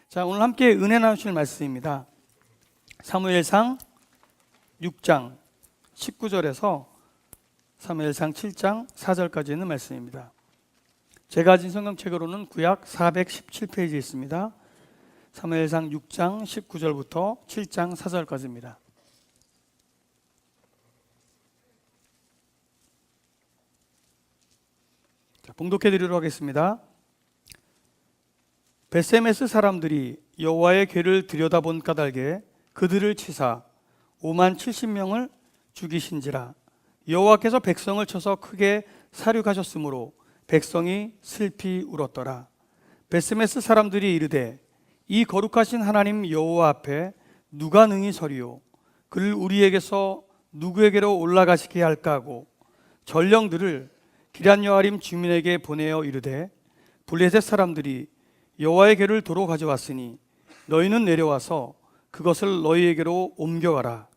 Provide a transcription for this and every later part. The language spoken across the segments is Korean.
자, 오늘 함께 은혜 나누실 말씀입니다. 사무엘상 6장 19절에서 사무엘상 7장 4절까지 있는 말씀입니다. 제가 가진 성경책으로는 구약 417페이지에 있습니다. 사무엘상 6장 19절부터 7장 4절까지입니다. 자, 봉독해 드리도록 하겠습니다. 베세메스 사람들이 여호와의 궤를 들여다본 까닭에 그들을 치사 5만 70명을 죽이신지라. 여호와께서 백성을 쳐서 크게 사륙하셨으므로 백성이 슬피 울었더라. 베세메스 사람들이 이르되 이 거룩하신 하나님 여호와 앞에 누가 능히 서리요? 그를 우리에게서 누구에게로 올라가시게 할까 하고 전령들을 기럇여아림 주민에게 보내어 이르되 블레셋 사람들이 여호와의 궤를 도로 가져왔으니 너희는 내려와서 그것을 너희에게로 옮겨가라.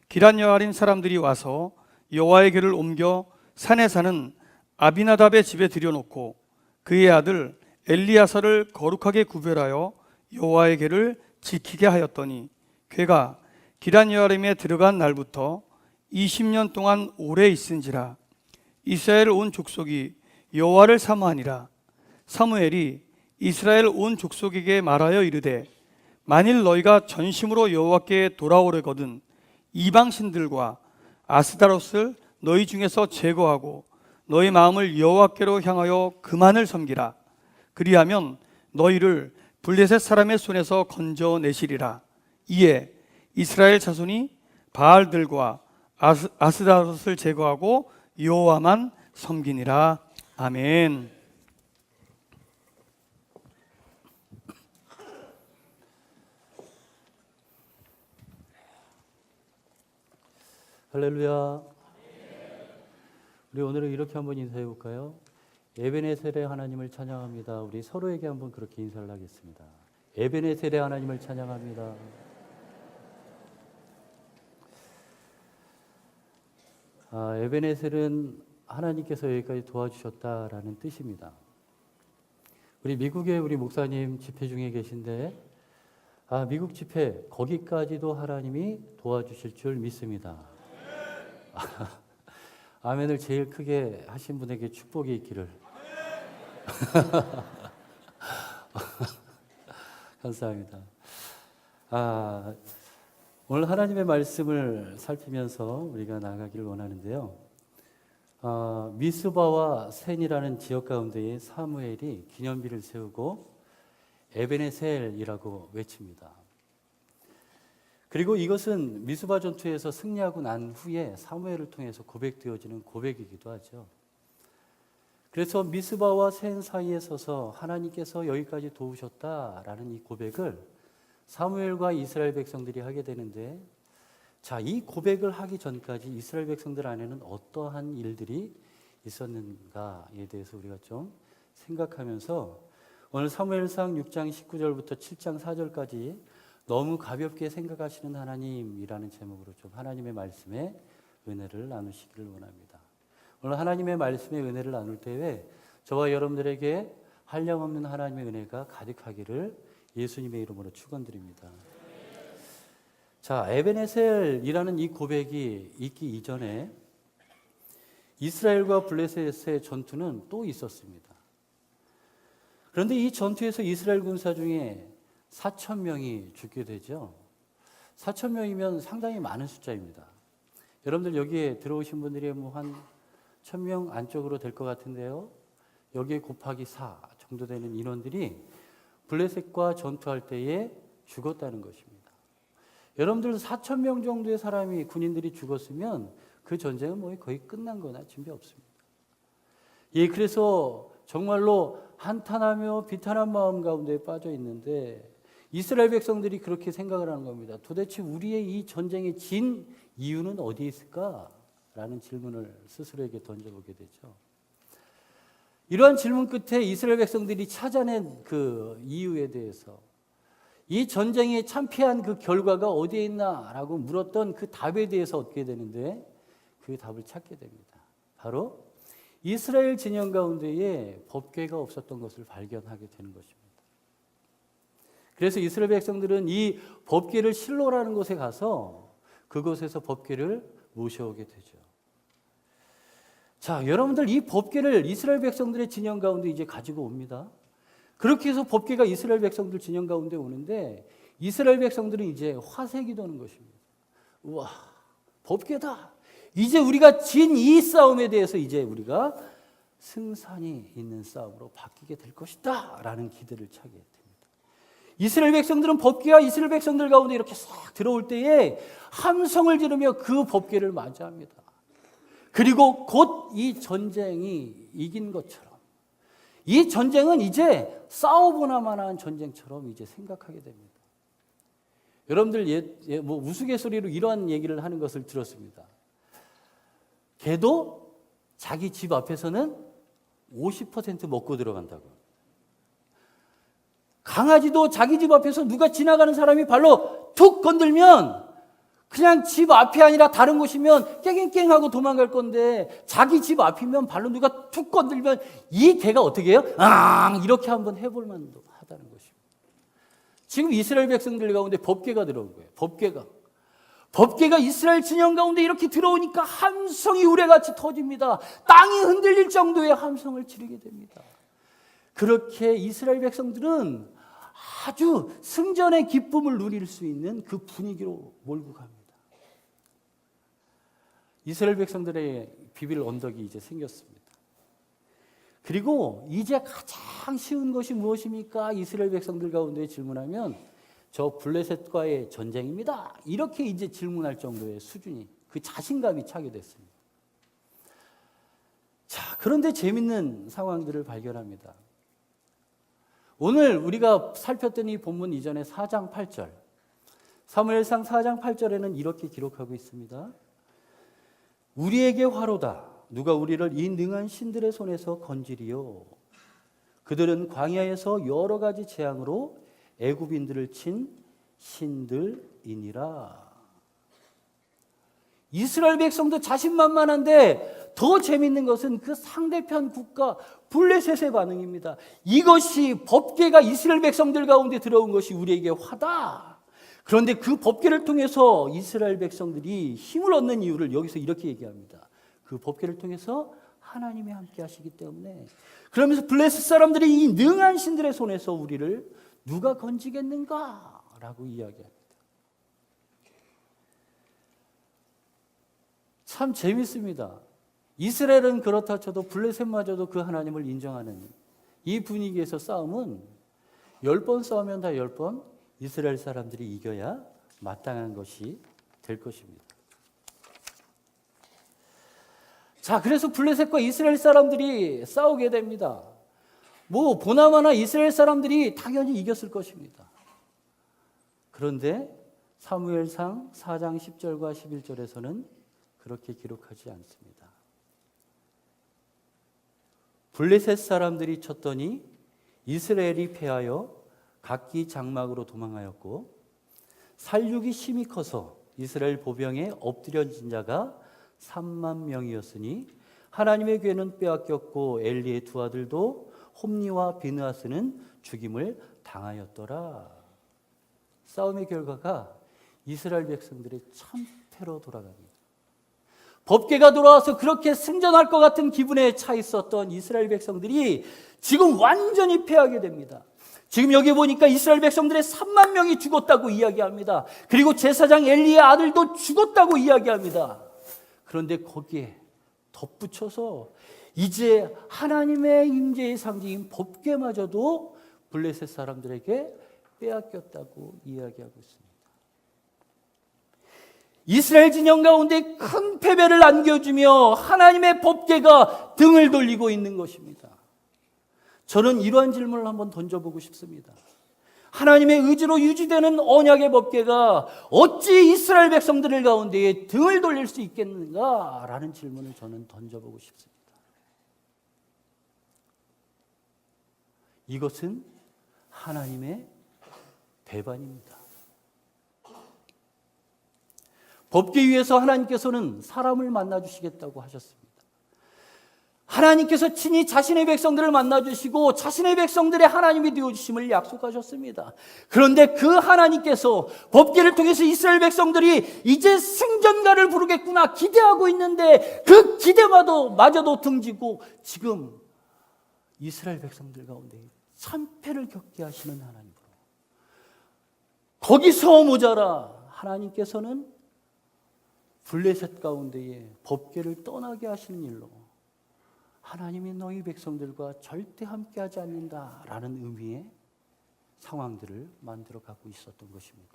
기럇여아림 사람들이 와서 여호와의 궤를 옮겨 산에 사는 아비나답의 집에 들여놓고 그의 아들 엘리야사를 거룩하게 구별하여 여호와의 궤를 지키게 하였더니 궤가 기럇여아림에 들어간 날부터 20년 동안 오래 있은지라. 이스라엘 온 족속이 여호와를 사모하니라. 사무엘이 이스라엘 온 족속에게 말하여 이르되 만일 너희가 전심으로 여호와께 돌아오려거든 이방 신들과 아스다롯을 너희 중에서 제거하고 너희 마음을 여호와께로 향하여 그만을 섬기라. 그리하면 너희를 블레셋 사람의 손에서 건져내시리라. 이에 이스라엘 자손이 바알들과 아스다롯을 제거하고 여호와만 섬기니라. 아멘. 할렐루야. 우리 오늘은 이렇게 한번 인사해 볼까요? 에베네셀의 하나님을 찬양합니다. 우리 서로에게 한번 그렇게 인사를 하겠습니다. 에베네셀의 하나님을 찬양합니다. 에베네셀은 하나님께서 여기까지 도와주셨다라는 뜻입니다. 우리 미국에 우리 목사님 집회 중에 계신데 미국 집회 거기까지도 하나님이 도와주실 줄 믿습니다. 아멘을 제일 크게 하신 분에게 축복이 있기를. 감사합니다. 오늘 하나님의 말씀을 살피면서 우리가 나아가기를 원하는데요. 미스바와 센이라는 지역 가운데에 사무엘이 기념비를 세우고 에베네셀이라고 외칩니다. 그리고 이것은 미스바 전투에서 승리하고 난 후에 사무엘을 통해서 고백되어지는 고백이기도 하죠. 그래서 미스바와 센 사이에 서서 하나님께서 여기까지 도우셨다라는 이 고백을 사무엘과 이스라엘 백성들이 하게 되는데, 자, 이 고백을 하기 전까지 이스라엘 백성들 안에는 어떠한 일들이 있었는가에 대해서 우리가 좀 생각하면서 오늘 사무엘상 6장 19절부터 7장 4절까지 너무 가볍게 생각하시는 하나님이라는 제목으로 좀 하나님의 말씀에 은혜를 나누시기를 원합니다. 오늘 하나님의 말씀에 은혜를 나눌 때에 저와 여러분들에게 한량없는 하나님의 은혜가 가득하기를 예수님의 이름으로 축원드립니다. 자, 에베네셀이라는 이 고백이 있기 이전에 이스라엘과 블레셋의 전투는 또 있었습니다. 그런데 이 전투에서 이스라엘 군사 중에 4,000명이 죽게 되죠. 4,000명이면 상당히 많은 숫자입니다. 여러분들 여기에 들어오신 분들이 한 1,000명 안쪽으로 될 것 같은데요. 여기에 곱하기 4 정도 되는 인원들이 블레셋과 전투할 때에 죽었다는 것입니다. 여러분들 4,000명 정도의 사람이 군인들이 죽었으면 그 전쟁은 거의 끝난 거나 진배 없습니다. 예, 그래서 정말로 한탄하며 비탄한 마음 가운데 빠져 있는데 이스라엘 백성들이 그렇게 생각을 하는 겁니다. 도대체 우리의 이 전쟁에 진 이유는 어디에 있을까? 라는 질문을 스스로에게 던져보게 되죠. 이러한 질문 끝에 이스라엘 백성들이 찾아낸 그 이유에 대해서 이 전쟁에 참패한 그 결과가 어디에 있나라고 물었던 그 답에 대해서 얻게 되는데 그 답을 찾게 됩니다. 바로 이스라엘 진영 가운데에 법궤가 없었던 것을 발견하게 되는 것입니다. 그래서 이스라엘 백성들은 이 법궤를 실로라는 곳에 가서 그곳에서 법궤를 모셔오게 되죠. 자, 여러분들 이 법궤를 이스라엘 백성들의 진영 가운데 이제 가지고 옵니다. 그렇게 해서 법궤가 이스라엘 백성들 진영 가운데 오는데 이스라엘 백성들은 이제 화색이 도는 것입니다. 우와, 법궤다. 이제 우리가 진 이 싸움에 대해서 이제 우리가 승산이 있는 싸움으로 바뀌게 될 것이다 라는 기대를 차게 됩니다. 이스라엘 백성들은 법궤가 이스라엘 백성들 가운데 이렇게 싹 들어올 때에 함성을 지르며 그 법궤를 맞이합니다. 그리고 곧 이 전쟁이 이긴 것처럼 이 전쟁은 이제 싸워보나마나 한 전쟁처럼 이제 생각하게 됩니다. 여러분들 뭐 우스갯소리로 이러한 얘기를 하는 것을 들었습니다. 개도 자기 집 앞에서는 50% 먹고 들어간다고. 강아지도 자기 집 앞에서 누가 지나가는 사람이 발로 툭 건들면 그냥 집 앞이 아니라 다른 곳이면 깽깽깽하고 도망갈 건데 자기 집 앞이면 발로 누가 툭 건들면 이 개가 어떻게 해요? 이렇게 한번 해볼 만도 하다는 것입니다. 지금 이스라엘 백성들 가운데 법궤가 들어온 거예요. 법궤가 이스라엘 진영 가운데 이렇게 들어오니까 함성이 우레같이 터집니다. 땅이 흔들릴 정도의 함성을 지르게 됩니다. 그렇게 이스라엘 백성들은 아주 승전의 기쁨을 누릴 수 있는 그 분위기로 몰고 갑니다. 이스라엘 백성들의 비빌 언덕이 이제 생겼습니다. 그리고 이제 가장 쉬운 것이 무엇입니까? 이스라엘 백성들 가운데 질문하면 저 블레셋과의 전쟁입니다. 이렇게 이제 질문할 정도의 수준이 그 자신감이 차게 됐습니다. 자, 그런데 재밌는 상황들을 발견합니다. 오늘 우리가 살폈던 이 본문 이전에 4장 8절 사무엘상 4장 8절에는 이렇게 기록하고 있습니다. 우리에게 화로다. 누가 우리를 이 능한 신들의 손에서 건지리요. 그들은 광야에서 여러 가지 재앙으로 애굽인들을 친 신들이니라. 이스라엘 백성도 자신만만한데 더 재밌는 것은 그 상대편 국가 블레셋의 반응입니다. 이것이 법궤가 이스라엘 백성들 가운데 들어온 것이 우리에게 화다. 그런데 그 법궤를 통해서 이스라엘 백성들이 힘을 얻는 이유를 여기서 이렇게 얘기합니다. 그 법궤를 통해서 하나님이 함께 하시기 때문에. 그러면서 블레셋 사람들이 이 능한 신들의 손에서 우리를 누가 건지겠는가? 라고 이야기합니다. 참 재밌습니다. 이스라엘은 그렇다 쳐도 블레셋마저도 그 하나님을 인정하는 이 분위기에서 싸움은 10번 싸우면 다 10번 이스라엘 사람들이 이겨야 마땅한 것이 될 것입니다. 자, 그래서 블레셋과 이스라엘 사람들이 싸우게 됩니다. 뭐 보나마나 이스라엘 사람들이 당연히 이겼을 것입니다. 그런데 사무엘상 4장 10절과 11절에서는 그렇게 기록하지 않습니다. 블레셋 사람들이 쳤더니 이스라엘이 패하여 각기 장막으로 도망하였고 살육이 심히 커서 이스라엘 보병에 엎드려진 자가 3만 명이었으니 하나님의 괴는 빼앗겼고 엘리의 두 아들도 홈니와 비느하스는 죽임을 당하였더라. 싸움의 결과가 이스라엘 백성들의 참패로 돌아갑니다. 법궤가 돌아와서 그렇게 승전할 것 같은 기분에 차 있었던 이스라엘 백성들이 지금 완전히 패하게 됩니다. 지금 여기 보니까 이스라엘 백성들의 3만 명이 죽었다고 이야기합니다. 그리고 제사장 엘리의 아들도 죽었다고 이야기합니다. 그런데 거기에 덧붙여서 이제 하나님의 임재의 상징인 법궤마저도 블레셋 사람들에게 빼앗겼다고 이야기하고 있습니다. 이스라엘 진영 가운데 큰 패배를 안겨주며 하나님의 법궤가 등을 돌리고 있는 것입니다. 저는 이러한 질문을 한번 던져보고 싶습니다. 하나님의 의지로 유지되는 언약의 법궤가 어찌 이스라엘 백성들 가운데 등을 돌릴 수 있겠는가라는 질문을 저는 던져보고 싶습니다. 이것은 하나님의 배반입니다. 법궤 위에서 하나님께서는 사람을 만나주시겠다고 하셨습니다. 하나님께서 친히 자신의 백성들을 만나주시고 자신의 백성들의 하나님이 되어주심을 약속하셨습니다. 그런데 그 하나님께서 법궤를 통해서 이스라엘 백성들이 이제 승전가를 부르겠구나 기대하고 있는데 그 기대마저도 등지고 지금 이스라엘 백성들 가운데 참패를 겪게 하시는 하나님으로, 거기서 모자라 하나님께서는 블레셋 가운데에 법궤를 떠나게 하시는 일로 하나님이 너희 백성들과 절대 함께하지 않는다라는 의미의 상황들을 만들어 가고 있었던 것입니다.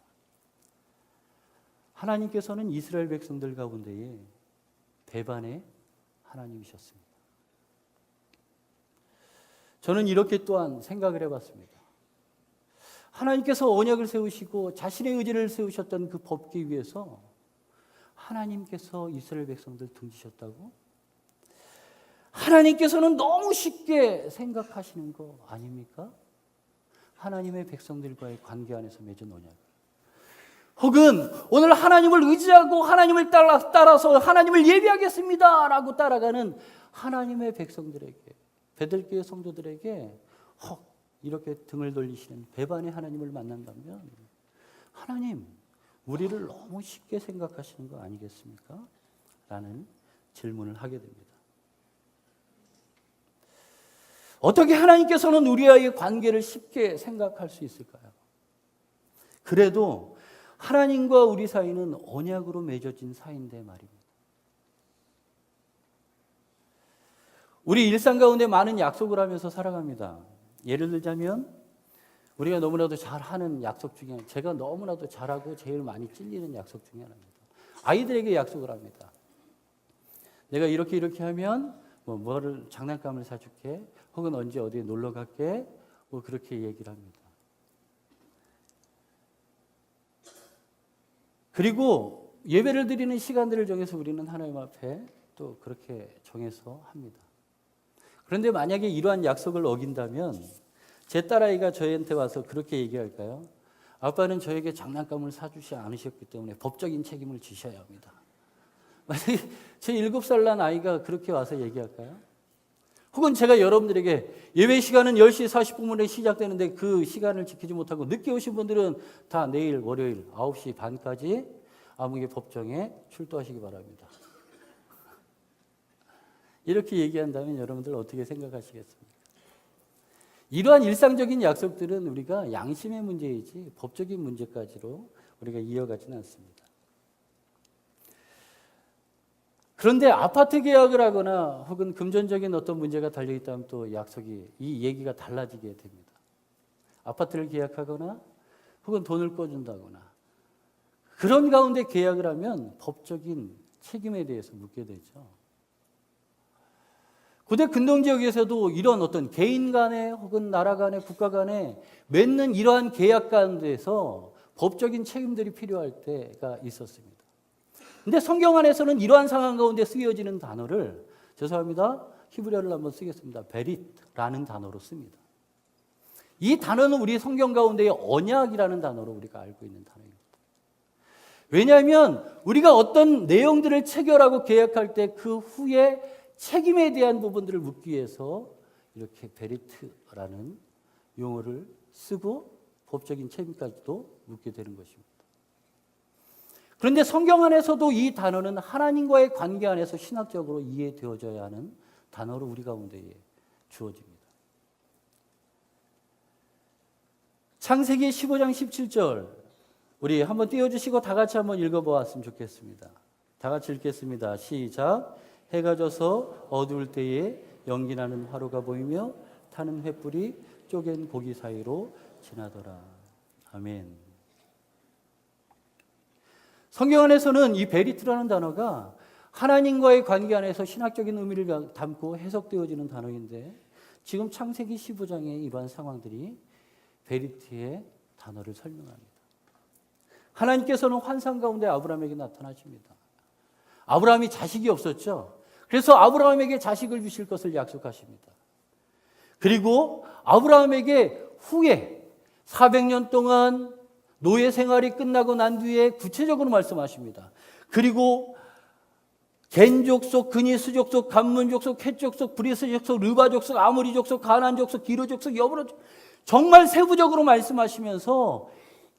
하나님께서는 이스라엘 백성들 가운데에 배반의 하나님이셨습니다. 저는 이렇게 또한 생각을 해봤습니다. 하나님께서 언약을 세우시고 자신의 의지를 세우셨던 그 법궤 위에서 하나님께서 이스라엘 백성들 등지셨다고? 하나님께서는 너무 쉽게 생각하시는 거 아닙니까? 하나님의 백성들과의 관계 안에서 맺은 언약. 혹은 오늘 하나님을 의지하고 하나님을 따라서 하나님을 예배하겠습니다 라고 따라가는 하나님의 백성들에게, 베들교회 성도들에게 이렇게 등을 돌리시는 배반의 하나님을 만난다면 하나님, 우리를 너무 쉽게 생각하시는 거 아니겠습니까? 라는 질문을 하게 됩니다. 어떻게 하나님께서는 우리와의 관계를 쉽게 생각할 수 있을까요? 그래도 하나님과 우리 사이는 언약으로 맺어진 사이인데 말입니다. 우리 일상 가운데 많은 약속을 하면서 살아갑니다. 예를 들자면 우리가 너무나도 잘하는 약속 중에, 제가 너무나도 잘하고 제일 많이 찔리는 약속 중에 하나입니다. 아이들에게 약속을 합니다. 내가 이렇게 하면 뭐를 장난감을 사줄게, 혹은 언제 어디에 놀러 갈게, 그렇게 얘기를 합니다. 그리고 예배를 드리는 시간들을 정해서 우리는 하나님 앞에 또 그렇게 정해서 합니다. 그런데 만약에 이러한 약속을 어긴다면 제 딸아이가 저희한테 와서 그렇게 얘기할까요? 아빠는 저에게 장난감을 사주지 않으셨기 때문에 법적인 책임을 지셔야 합니다. 만약에 제 7살 난 아이가 그렇게 와서 얘기할까요? 혹은 제가 여러분들에게 예배 시간은 10시 40분에 시작되는데 그 시간을 지키지 못하고 늦게 오신 분들은 다 내일 월요일 9시 반까지 암흑의 법정에 출두하시기 바랍니다. 이렇게 얘기한다면 여러분들 어떻게 생각하시겠습니까? 이러한 일상적인 약속들은 우리가 양심의 문제이지 법적인 문제까지로 우리가 이어가지는 않습니다. 그런데 아파트 계약을 하거나 혹은 금전적인 어떤 문제가 달려있다면 또 이 얘기가 달라지게 됩니다. 아파트를 계약하거나 혹은 돈을 꿔준다거나 그런 가운데 계약을 하면 법적인 책임에 대해서 묻게 되죠. 고대 근동지역에서도 이런 어떤 개인 간에 혹은 나라 간에 국가 간에 맺는 이러한 계약 가운데서 법적인 책임들이 필요할 때가 있었습니다. 근데 성경 안에서는 이러한 상황 가운데 쓰여지는 단어를, 죄송합니다, 히브리어를 한번 쓰겠습니다. 베릿라는 단어로 씁니다. 이 단어는 우리 성경 가운데의 언약이라는 단어로 우리가 알고 있는 단어입니다. 왜냐하면 우리가 어떤 내용들을 체결하고 계약할 때 그 후에 책임에 대한 부분들을 묻기 위해서 이렇게 베리트라는 용어를 쓰고 법적인 책임까지도 묻게 되는 것입니다. 그런데 성경 안에서도 이 단어는 하나님과의 관계 안에서 신학적으로 이해되어져야 하는 단어로 우리 가운데 주어집니다. 창세기 15장 17절 우리 한번 띄워주시고 다 같이 한번 읽어보았으면 좋겠습니다. 다 같이 읽겠습니다. 시작. 해가 져서 어두울 때에 연기나는 화로가 보이며 타는 횃불이 쪼갠 고기 사이로 지나더라. 아멘. 성경 안에서는 이 베리트라는 단어가 하나님과의 관계 안에서 신학적인 의미를 담고 해석되어지는 단어인데 지금 창세기 15장의 이러한 상황들이 베리트의 단어를 설명합니다. 하나님께서는 환상 가운데 아브라함에게 나타나십니다. 아브라함이 자식이 없었죠. 그래서 아브라함에게 자식을 주실 것을 약속하십니다. 그리고 아브라함에게 후에 400년 동안 노예 생활이 끝나고 난 뒤에 구체적으로 말씀하십니다. 그리고 겐 족속, 그니스 족속, 간문 족속, 헷 족속, 브리스 족속, 르바 족속, 아모리 족속, 가나안 족속, 기르 족속, 여브로 족속, 정말 세부적으로 말씀하시면서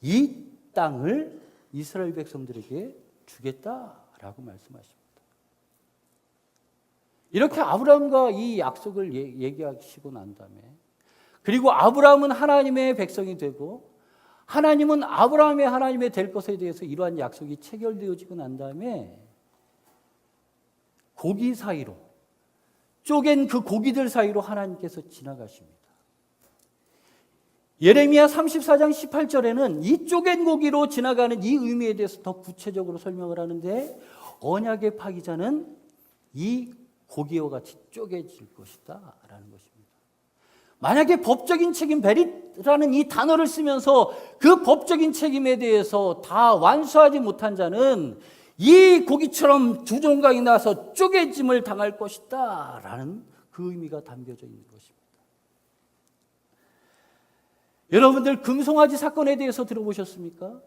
이 땅을 이스라엘 백성들에게 주겠다라고 말씀하십니다. 이렇게 아브라함과 이 약속을 얘기하시고 난 다음에, 그리고 아브라함은 하나님의 백성이 되고 하나님은 아브라함의 하나님이 될 것에 대해서 이러한 약속이 체결되어지고 난 다음에 고기 사이로, 쪼갠 그 고기들 사이로 하나님께서 지나가십니다. 예레미야 34장 18절에는 이 쪼갠 고기로 지나가는 이 의미에 대해서 더 구체적으로 설명을 하는데, 언약의 파기자는 이 고기와 같이 쪼개질 것이다 라는 것입니다. 만약에 법적인 책임, 베리라는 이 단어를 쓰면서 그 법적인 책임에 대해서 다 완수하지 못한 자는 이 고기처럼 두 종각이 나서 쪼개짐을 당할 것이다 라는 그 의미가 담겨져 있는 것입니다. 여러분들 금송아지 사건에 대해서 들어보셨습니까?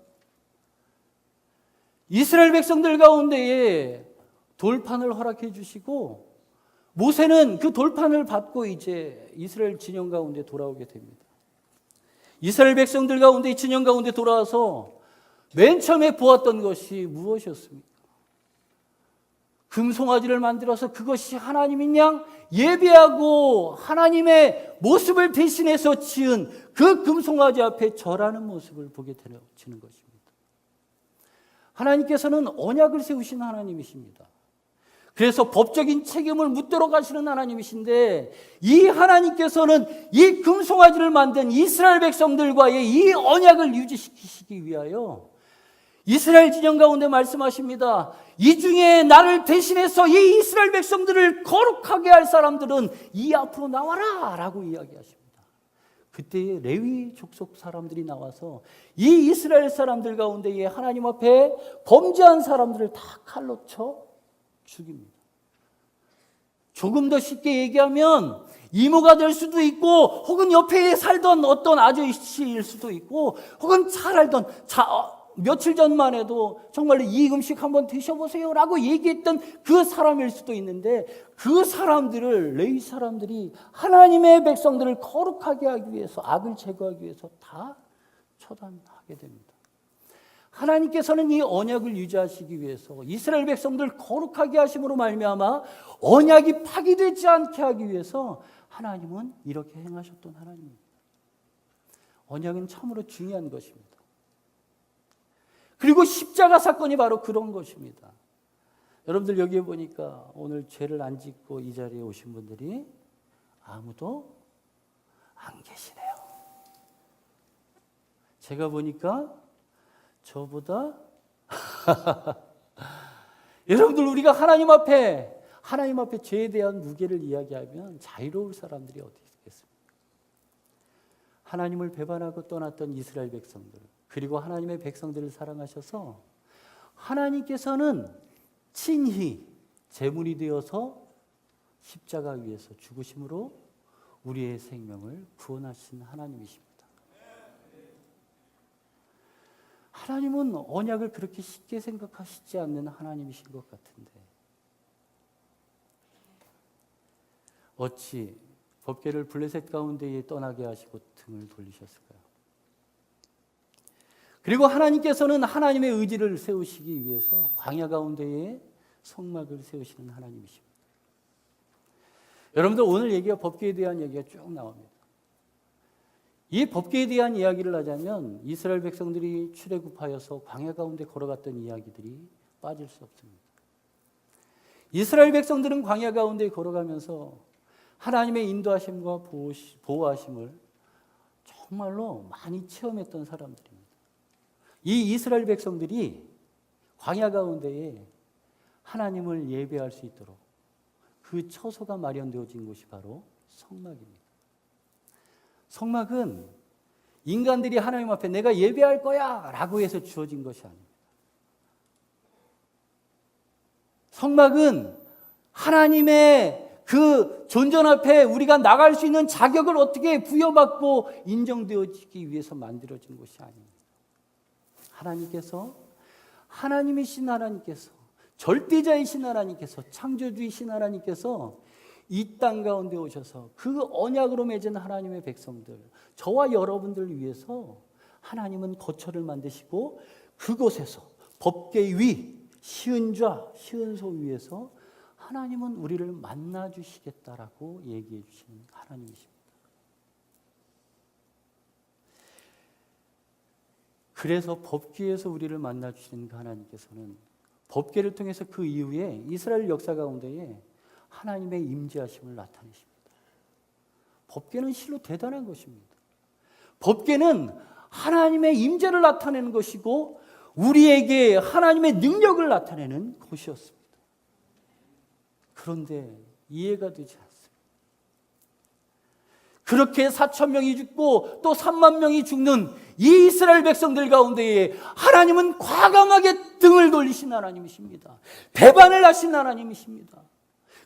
이스라엘 백성들 가운데에 돌판을 허락해 주시고 모세는 그 돌판을 받고 이제 이스라엘 진영 가운데 돌아오게 됩니다. 이스라엘 백성들 가운데 진영 가운데 돌아와서 맨 처음에 보았던 것이 무엇이었습니까? 금송아지를 만들어서 그것이 하나님인 양 예배하고 하나님의 모습을 대신해서 지은 그 금송아지 앞에 절하는 모습을 보게 되는 것입니다. 하나님께서는 언약을 세우신 하나님이십니다. 그래서 법적인 책임을 묻도록 하시는 하나님이신데, 이 하나님께서는 이 금송아지를 만든 이스라엘 백성들과의 이 언약을 유지시키시기 위하여 이스라엘 진영 가운데 말씀하십니다. 이 중에 나를 대신해서 이 이스라엘 백성들을 거룩하게 할 사람들은 이 앞으로 나와라 라고 이야기하십니다. 그때 레위 족속 사람들이 나와서 이 이스라엘 사람들 가운데에 하나님 앞에 범죄한 사람들을 다 칼로 쳐 죽입니다. 조금 더 쉽게 얘기하면 이모가 될 수도 있고, 혹은 옆에 살던 어떤 아저씨일 수도 있고, 혹은 잘 알던 며칠 전만 해도 정말로 이 음식 한번 드셔보세요 라고 얘기했던 그 사람일 수도 있는데, 그 사람들을, 레위 사람들이 하나님의 백성들을 거룩하게 하기 위해서, 악을 제거하기 위해서 다 처단하게 됩니다. 하나님께서는 이 언약을 유지하시기 위해서 이스라엘 백성들을 거룩하게 하심으로 말미암아 언약이 파기되지 않게 하기 위해서 하나님은 이렇게 행하셨던 하나님입니다. 언약은 참으로 중요한 것입니다. 그리고 십자가 사건이 바로 그런 것입니다. 여러분들 여기에 보니까 오늘 죄를 안 짓고 이 자리에 오신 분들이 아무도 안 계시네요. 제가 보니까 저보다 여러분들, 우리가 하나님 앞에 죄에 대한 무게를 이야기하면 자유로울 사람들이 어디 있겠습니까? 하나님을 배반하고 떠났던 이스라엘 백성들, 그리고 하나님의 백성들을 사랑하셔서 하나님께서는 친히 제물이 되어서 십자가 위에서 죽으심으로 우리의 생명을 구원하신 하나님이십니다. 하나님은 언약을 그렇게 쉽게 생각하시지 않는 하나님이신 것 같은데, 어찌 법궤를 블레셋 가운데에 떠나게 하시고 등을 돌리셨을까요? 그리고 하나님께서는 하나님의 의지를 세우시기 위해서 광야 가운데에 성막을 세우시는 하나님이십니다. 여러분들, 오늘 얘기가 법궤에 대한 얘기가 쭉 나옵니다. 이 법궤에 대한 이야기를 하자면 이스라엘 백성들이 출애굽하여서 광야 가운데 걸어갔던 이야기들이 빠질 수 없습니다. 이스라엘 백성들은 광야 가운데 걸어가면서 하나님의 인도하심과 보호하심을 정말로 많이 체험했던 사람들입니다. 이 이스라엘 백성들이 광야 가운데에 하나님을 예배할 수 있도록 그 처소가 마련되어진 곳이 바로 성막입니다. 성막은 인간들이 하나님 앞에 내가 예배할 거야 라고 해서 주어진 것이 아닙니다. 성막은 하나님의 그 존전 앞에 우리가 나갈 수 있는 자격을 어떻게 부여받고 인정되어지기 위해서 만들어진 것이 아닙니다. 하나님께서, 하나님이신 하나님께서 절대자이신 하나님께서, 창조주이신 하나님께서 이 땅 가운데 오셔서 그 언약으로 맺은 하나님의 백성들, 저와 여러분들 위해서 하나님은 거처를 만드시고 그곳에서 법궤 위, 시은 좌, 시은 소 위에서 하나님은 우리를 만나 주시겠다라고 얘기해 주시는 하나님이십니다. 그래서 법궤에서 우리를 만나 주시는 그 하나님께서는 법궤를 통해서 그 이후에 이스라엘 역사 가운데에 하나님의 임재하심을 나타내십니다. 법궤는 실로 대단한 것입니다. 법궤는 하나님의 임재를 나타내는 것이고 우리에게 하나님의 능력을 나타내는 것이었습니다. 그런데 이해가 되지 않습니다. 그렇게 4,000명이 죽고 또 3만 명이 죽는 이 이스라엘 백성들 가운데에 하나님은 과감하게 등을 돌리신 하나님이십니다. 배반을 하신 하나님이십니다.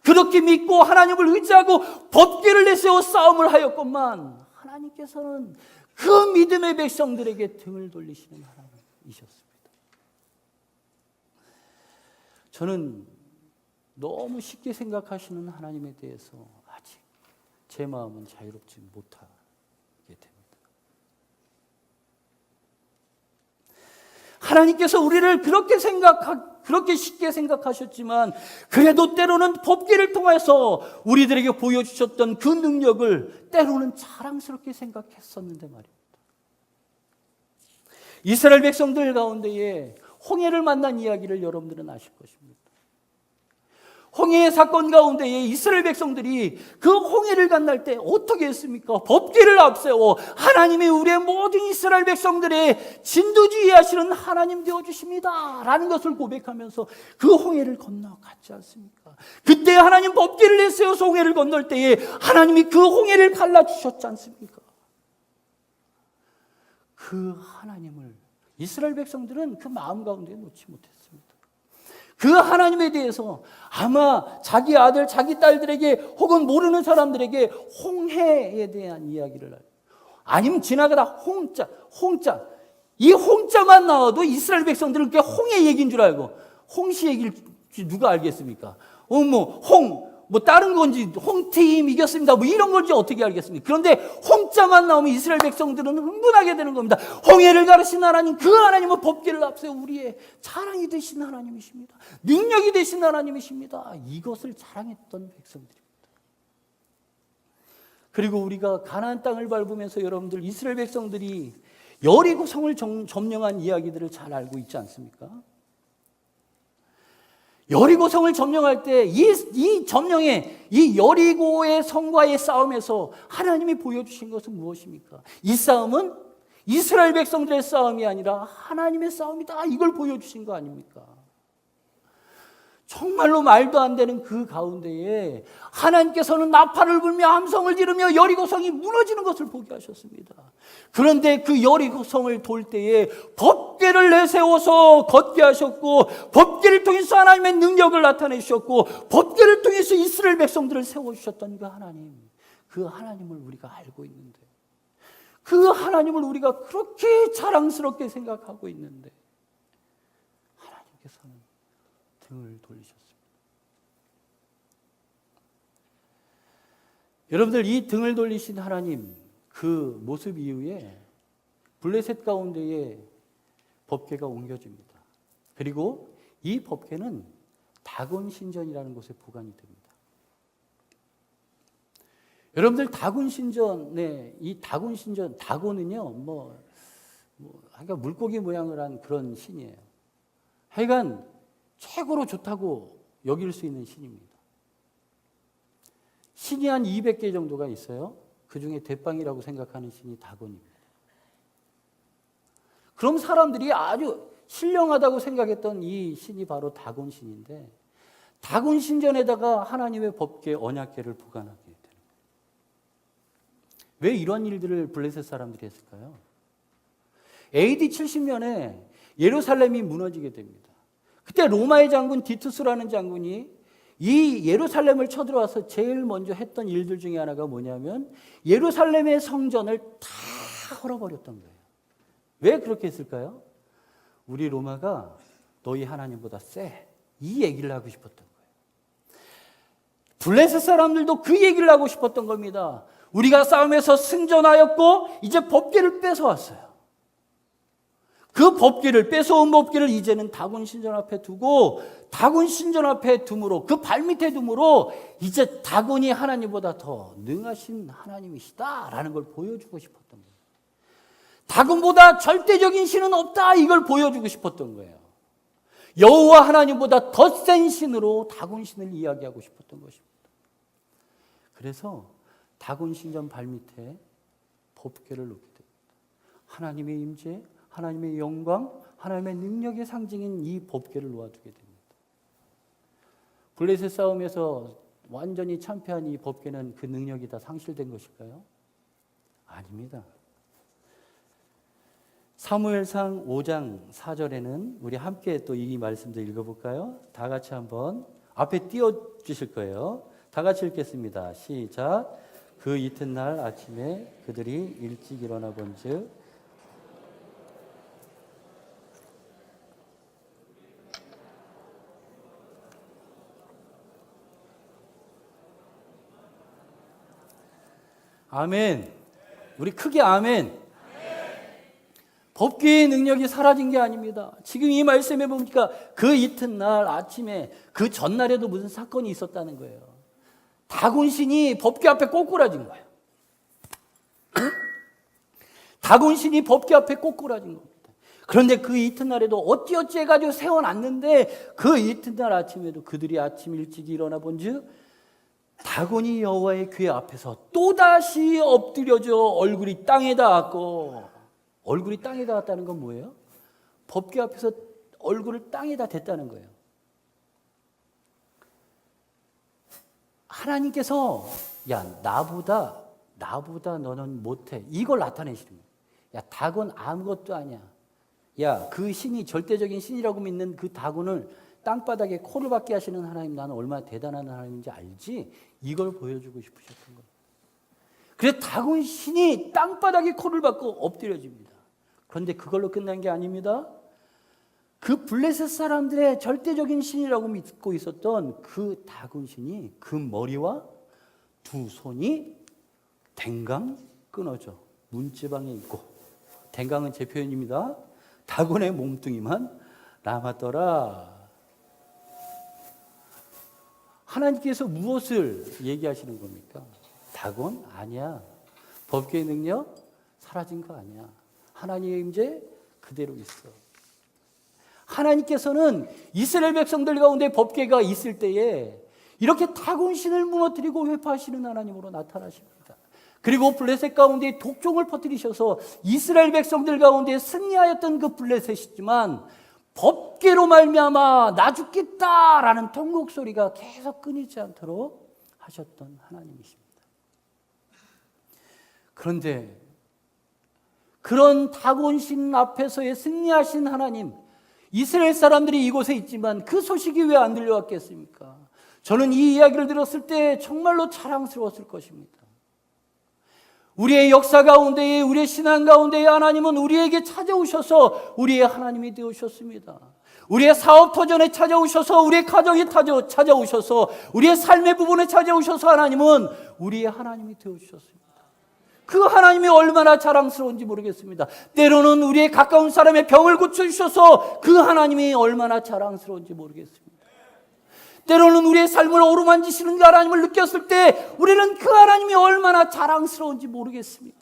그렇게 믿고 하나님을 의지하고 법궤를 내세워 싸움을 하였건만 하나님께서는 그 믿음의 백성들에게 등을 돌리시는 하나님이셨습니다. 저는 너무 쉽게 생각하시는 하나님에 대해서 아직 제 마음은 자유롭지 못하게 됩니다. 하나님께서 우리를 그렇게 쉽게 생각하셨지만 그래도 때로는 법궤를 통해서 우리들에게 보여주셨던 그 능력을 때로는 자랑스럽게 생각했었는데 말입니다. 이스라엘 백성들 가운데에 홍해를 만난 이야기를 여러분들은 아실 것입니다. 홍해의 사건 가운데에 이스라엘 백성들이 그 홍해를 건널 때 어떻게 했습니까? 법궤를 앞세워 하나님이 우리의 모든 이스라엘 백성들의 진두지휘 하시는 하나님 되어주십니다 라는 것을 고백하면서 그 홍해를 건너갔지 않습니까? 그때 하나님 법궤를 내세워서 홍해를 건널 때에 하나님이 그 홍해를 갈라주셨지 않습니까? 그 하나님을 이스라엘 백성들은 그 마음 가운데 놓지 못했습니다. 그 하나님에 대해서 아마 자기 아들, 자기 딸들에게 혹은 모르는 사람들에게 홍해에 대한 이야기를 아니면 지나가다 홍자 이 홍자만 나와도 이스라엘 백성들은 그게 홍해 얘기인 줄 알고 홍시 얘기를 누가 알겠습니까? 다른 건지 홍팀 이겼습니다. 이런 건지 어떻게 알겠습니까? 그런데 홍자만 나오면 이스라엘 백성들은 흥분하게 되는 겁니다. 홍해를 가르신 하나님, 그 하나님은 법궤를 앞세워 우리의 자랑이 되신 하나님이십니다. 능력이 되신 하나님이십니다. 이것을 자랑했던 백성들입니다. 그리고 우리가 가나안 땅을 밟으면서 여러분들 이스라엘 백성들이 여리고 성을 점령한 이야기들을 잘 알고 있지 않습니까? 여리고 성을 점령할 때 이 여리고의 성과의 싸움에서 하나님이 보여주신 것은 무엇입니까? 이 싸움은 이스라엘 백성들의 싸움이 아니라 하나님의 싸움이다. 이걸 보여주신 거 아닙니까? 정말로 말도 안 되는 그 가운데에 하나님께서는 나팔을 불며 함성을 지르며 여리고성이 무너지는 것을 보게 하셨습니다. 그런데 그 여리고성을 돌 때에 법궤를 내세워서 걷게 하셨고 법궤를 통해서 하나님의 능력을 나타내셨고 법궤를 통해서 이스라엘 백성들을 세워주셨던 그 하나님, 그 하나님을 우리가 알고 있는데 그 하나님을 우리가 그렇게 자랑스럽게 생각하고 있는데 하나님께서는 등을 돌리셨습니다. 여러분들 이 등을 돌리신 하나님 그 모습 이후에 블레셋 가운데에 법궤가 옮겨집니다. 그리고 이 법궤는 다곤 신전이라는 곳에 보관이 됩니다. 여러분들 다곤 신전에 이 다곤 신전 다곤은요 하여간 물고기 모양을 한 그런 신이에요. 하여간 최고로 좋다고 여길 수 있는 신입니다. 신이 한 200개 정도가 있어요. 그 중에 대빵이라고 생각하는 신이 다곤입니다. 그럼 사람들이 아주 신령하다고 생각했던 이 신이 바로 다곤 신인데 다곤 신전에다가 하나님의 법궤 언약궤를 보관하게 되는 거예요. 왜 이런 일들을 블레셋 사람들이 했을까요? AD 70년에 예루살렘이 무너지게 됩니다. 그때 로마의 장군 디투스라는 장군이 이 예루살렘을 쳐들어와서 제일 먼저 했던 일들 중에 하나가 뭐냐면 예루살렘의 성전을 다 헐어버렸던 거예요. 왜 그렇게 했을까요? 우리 로마가 너희 하나님보다 세. 이 얘기를 하고 싶었던 거예요. 블레셋 사람들도 그 얘기를 하고 싶었던 겁니다. 우리가 싸움에서 승전하였고 이제 법궤를 뺏어왔어요. 그 법궤를, 뺏어온 법궤를 이제는 다곤 신전 앞에 두고, 다곤 신전 앞에 둠으로, 그 발밑에 둠으로 이제 다곤이 하나님보다 더 능하신 하나님이시다라는 걸 보여주고 싶었던 거예요. 다곤보다 절대적인 신은 없다, 이걸 보여주고 싶었던 거예요. 여호와 하나님보다 더 센 신으로 다곤 신을 이야기하고 싶었던 것입니다. 그래서 다곤 신전 발밑에 법궤를 놓게 됩니다. 하나님의 임재, 하나님의 영광, 하나님의 능력의 상징인 이 법궤를 놓아두게 됩니다. 블레셋 싸움에서 완전히 참패한 이 법궤는 그 능력이 다 상실된 것일까요? 아닙니다. 사무엘상 5장 4절에는 우리 함께 또 이 말씀도 읽어볼까요? 다 같이 한번 앞에 띄워주실 거예요. 다 같이 읽겠습니다. 시작. 그 이튿날 아침에 그들이 일찍 일어나 본즉 아멘. 우리 크게 아멘. 법궤의 능력이 사라진 게 아닙니다. 지금 이 말씀에 보니까 그 이튿날 아침에 그 전날에도 무슨 사건이 있었다는 거예요. 다곤신이 법궤 앞에 꼬꾸라진 거예요. 다곤신이 법궤 앞에 꼬꾸라진 겁니다. 그런데 그 이튿날에도 어찌어찌 해가지고 세워놨는데 그 이튿날 아침에도 그들이 아침 일찍 일어나 본즉 다곤이 여호와의 궤 앞에서 또다시 엎드려져 얼굴이 땅에 닿았고, 얼굴이 땅에 닿았다는 건 뭐예요? 법궤 앞에서 얼굴을 땅에다 댔다는 거예요. 하나님께서 야 나보다 너는 못해, 이걸 나타내시는 거예요. 야 다곤 아무것도 아니야. 야 그 신이 절대적인 신이라고 믿는 그 다곤을 땅바닥에 코를 박게 하시는 하나님, 나는 얼마나 대단한 하나님인지 알지? 이걸 보여주고 싶으셨던 거예요. 그래서 다곤 신이 땅바닥에 코를 박고 엎드려집니다. 그런데 그걸로 끝난 게 아닙니다. 그 블레셋 사람들의 절대적인 신이라고 믿고 있었던 그 다곤 신이 그 머리와 두 손이 댕강 끊어져 문지방에 있고, 댕강은 제 표현입니다. 다곤의 몸뚱이만 남았더라. 하나님께서 무엇을 얘기하시는 겁니까? 다곤? 아니야. 법궤의 능력 사라진 거 아니야. 하나님의 임재 그대로 있어. 하나님께서는 이스라엘 백성들 가운데 법궤가 있을 때에 이렇게 다곤신을 무너뜨리고 회파하시는 하나님으로 나타나십니다. 그리고 블레셋 가운데 독종을 퍼뜨리셔서 이스라엘 백성들 가운데 승리하였던 그 블레셋이지만 법궤로 말미암아 나 죽겠다라는 통곡 소리가 계속 끊이지 않도록 하셨던 하나님이십니다. 그런데 그런 다곤신 앞에서의 승리하신 하나님, 이스라엘 사람들이 이곳에 있지만 그 소식이 왜 안 들려왔겠습니까? 저는 이 이야기를 들었을 때 정말로 자랑스러웠을 것입니다. 우리의 역사 가운데에, 우리의 신앙 가운데에 하나님은 우리에게 찾아오셔서 우리의 하나님이 되어오셨습니다. 우리의 사업 터전에 찾아오셔서, 우리의 가정에 찾아오셔서, 우리의 삶의 부분에 찾아오셔서 하나님은 우리의 하나님이 되어주셨습니다. 그 하나님이 얼마나 자랑스러운지 모르겠습니다. 때로는 우리의 가까운 사람의 병을 고쳐주셔서 그 하나님이 얼마나 자랑스러운지 모르겠습니다. 때로는 우리의 삶을 어루만지시는 그 하나님을 느꼈을 때 우리는 그 하나님이 얼마나 자랑스러운지 모르겠습니다.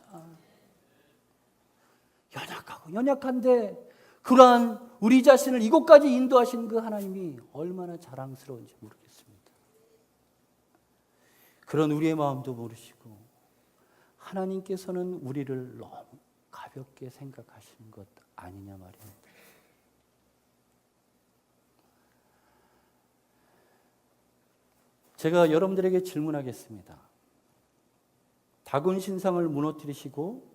연약하고 연약한데 그러한 우리 자신을 이곳까지 인도하신 그 하나님이 얼마나 자랑스러운지 모르겠습니다. 그런 우리의 마음도 모르시고 하나님께서는 우리를 너무 가볍게 생각하시는 것 아니냐 말입니다. 제가 여러분들에게 질문하겠습니다. 다곤 신상을 무너뜨리시고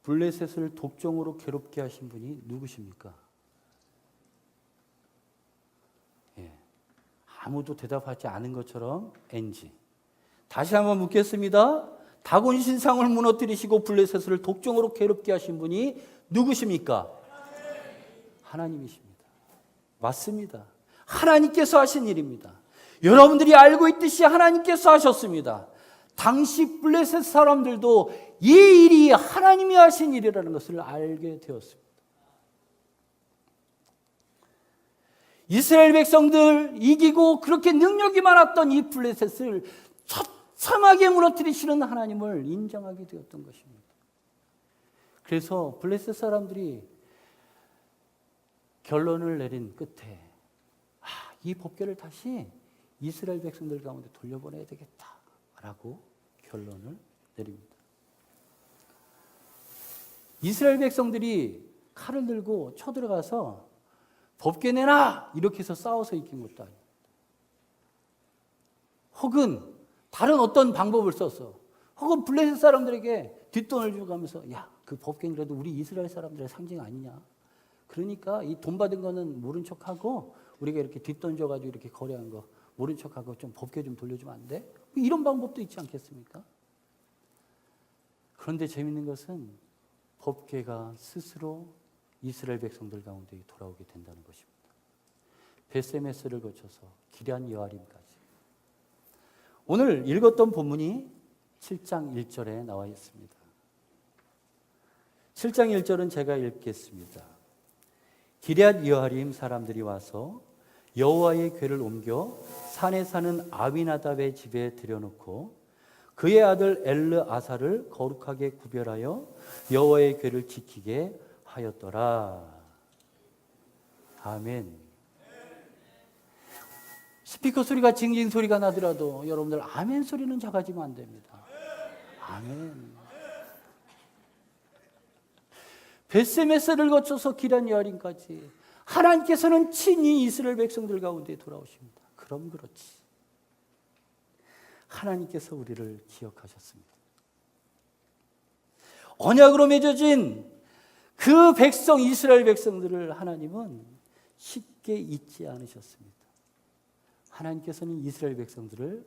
블레셋을 독종으로 괴롭게 하신 분이 누구십니까? 예, 아무도 대답하지 않은 것처럼 NG. 다시 한번 묻겠습니다. 다곤 신상을 무너뜨리시고 블레셋을 독종으로 괴롭게 하신 분이 누구십니까? 하나님이십니다. 맞습니다. 하나님께서 하신 일입니다. 여러분들이 알고 있듯이 하나님께서 하셨습니다. 당시 블레셋 사람들도 이 일이 하나님이 하신 일이라는 것을 알게 되었습니다. 이스라엘 백성들 이기고 그렇게 능력이 많았던 이 블레셋을 처참하게 무너뜨리시는 하나님을 인정하게 되었던 것입니다. 그래서 블레셋 사람들이 결론을 내린 끝에 이 법궤를 다시 이스라엘 백성들 가운데 돌려보내야 되겠다라고 결론을 내립니다. 이스라엘 백성들이 칼을 들고 쳐들어가서 법궤 내놔! 이렇게 해서 싸워서 이긴 것도 아닙니다. 혹은 다른 어떤 방법을 써서 혹은 블레셋 사람들에게 뒷돈을 주고 가면서 야, 그 법궤는 그래도 우리 이스라엘 사람들의 상징 아니냐. 그러니까 이 돈 받은 거는 모른 척하고 우리가 이렇게 뒷돈 줘가지고 이렇게 거래한 거 모른 척하고 좀 법궤 좀 돌려주면 안 돼? 이런 방법도 있지 않겠습니까? 그런데 재밌는 것은 법궤가 스스로 이스라엘 백성들 가운데 돌아오게 된다는 것입니다. 베세메스를 거쳐서 기럇 여아림까지. 오늘 읽었던 본문이 7장 1절에 나와 있습니다. 7장 1절은 제가 읽겠습니다. 기럇 여아림 사람들이 와서 여호와의 궤를 옮겨 산에 사는 아비나답의 집에 들여놓고 그의 아들 엘르아사를 거룩하게 구별하여 여호와의 궤를 지키게 하였더라. 아멘. 스피커 소리가 징징 소리가 나더라도 여러분들 아멘 소리는 작아지면 안 됩니다. 아멘. 베세메스를 거쳐서 기럇 여아림까지 하나님께서는 친히 이스라엘 백성들 가운데 돌아오십니다. 그럼 그렇지. 하나님께서 우리를 기억하셨습니다. 언약으로 맺어진 그 백성 이스라엘 백성들을 하나님은 쉽게 잊지 않으셨습니다. 하나님께서는 이스라엘 백성들을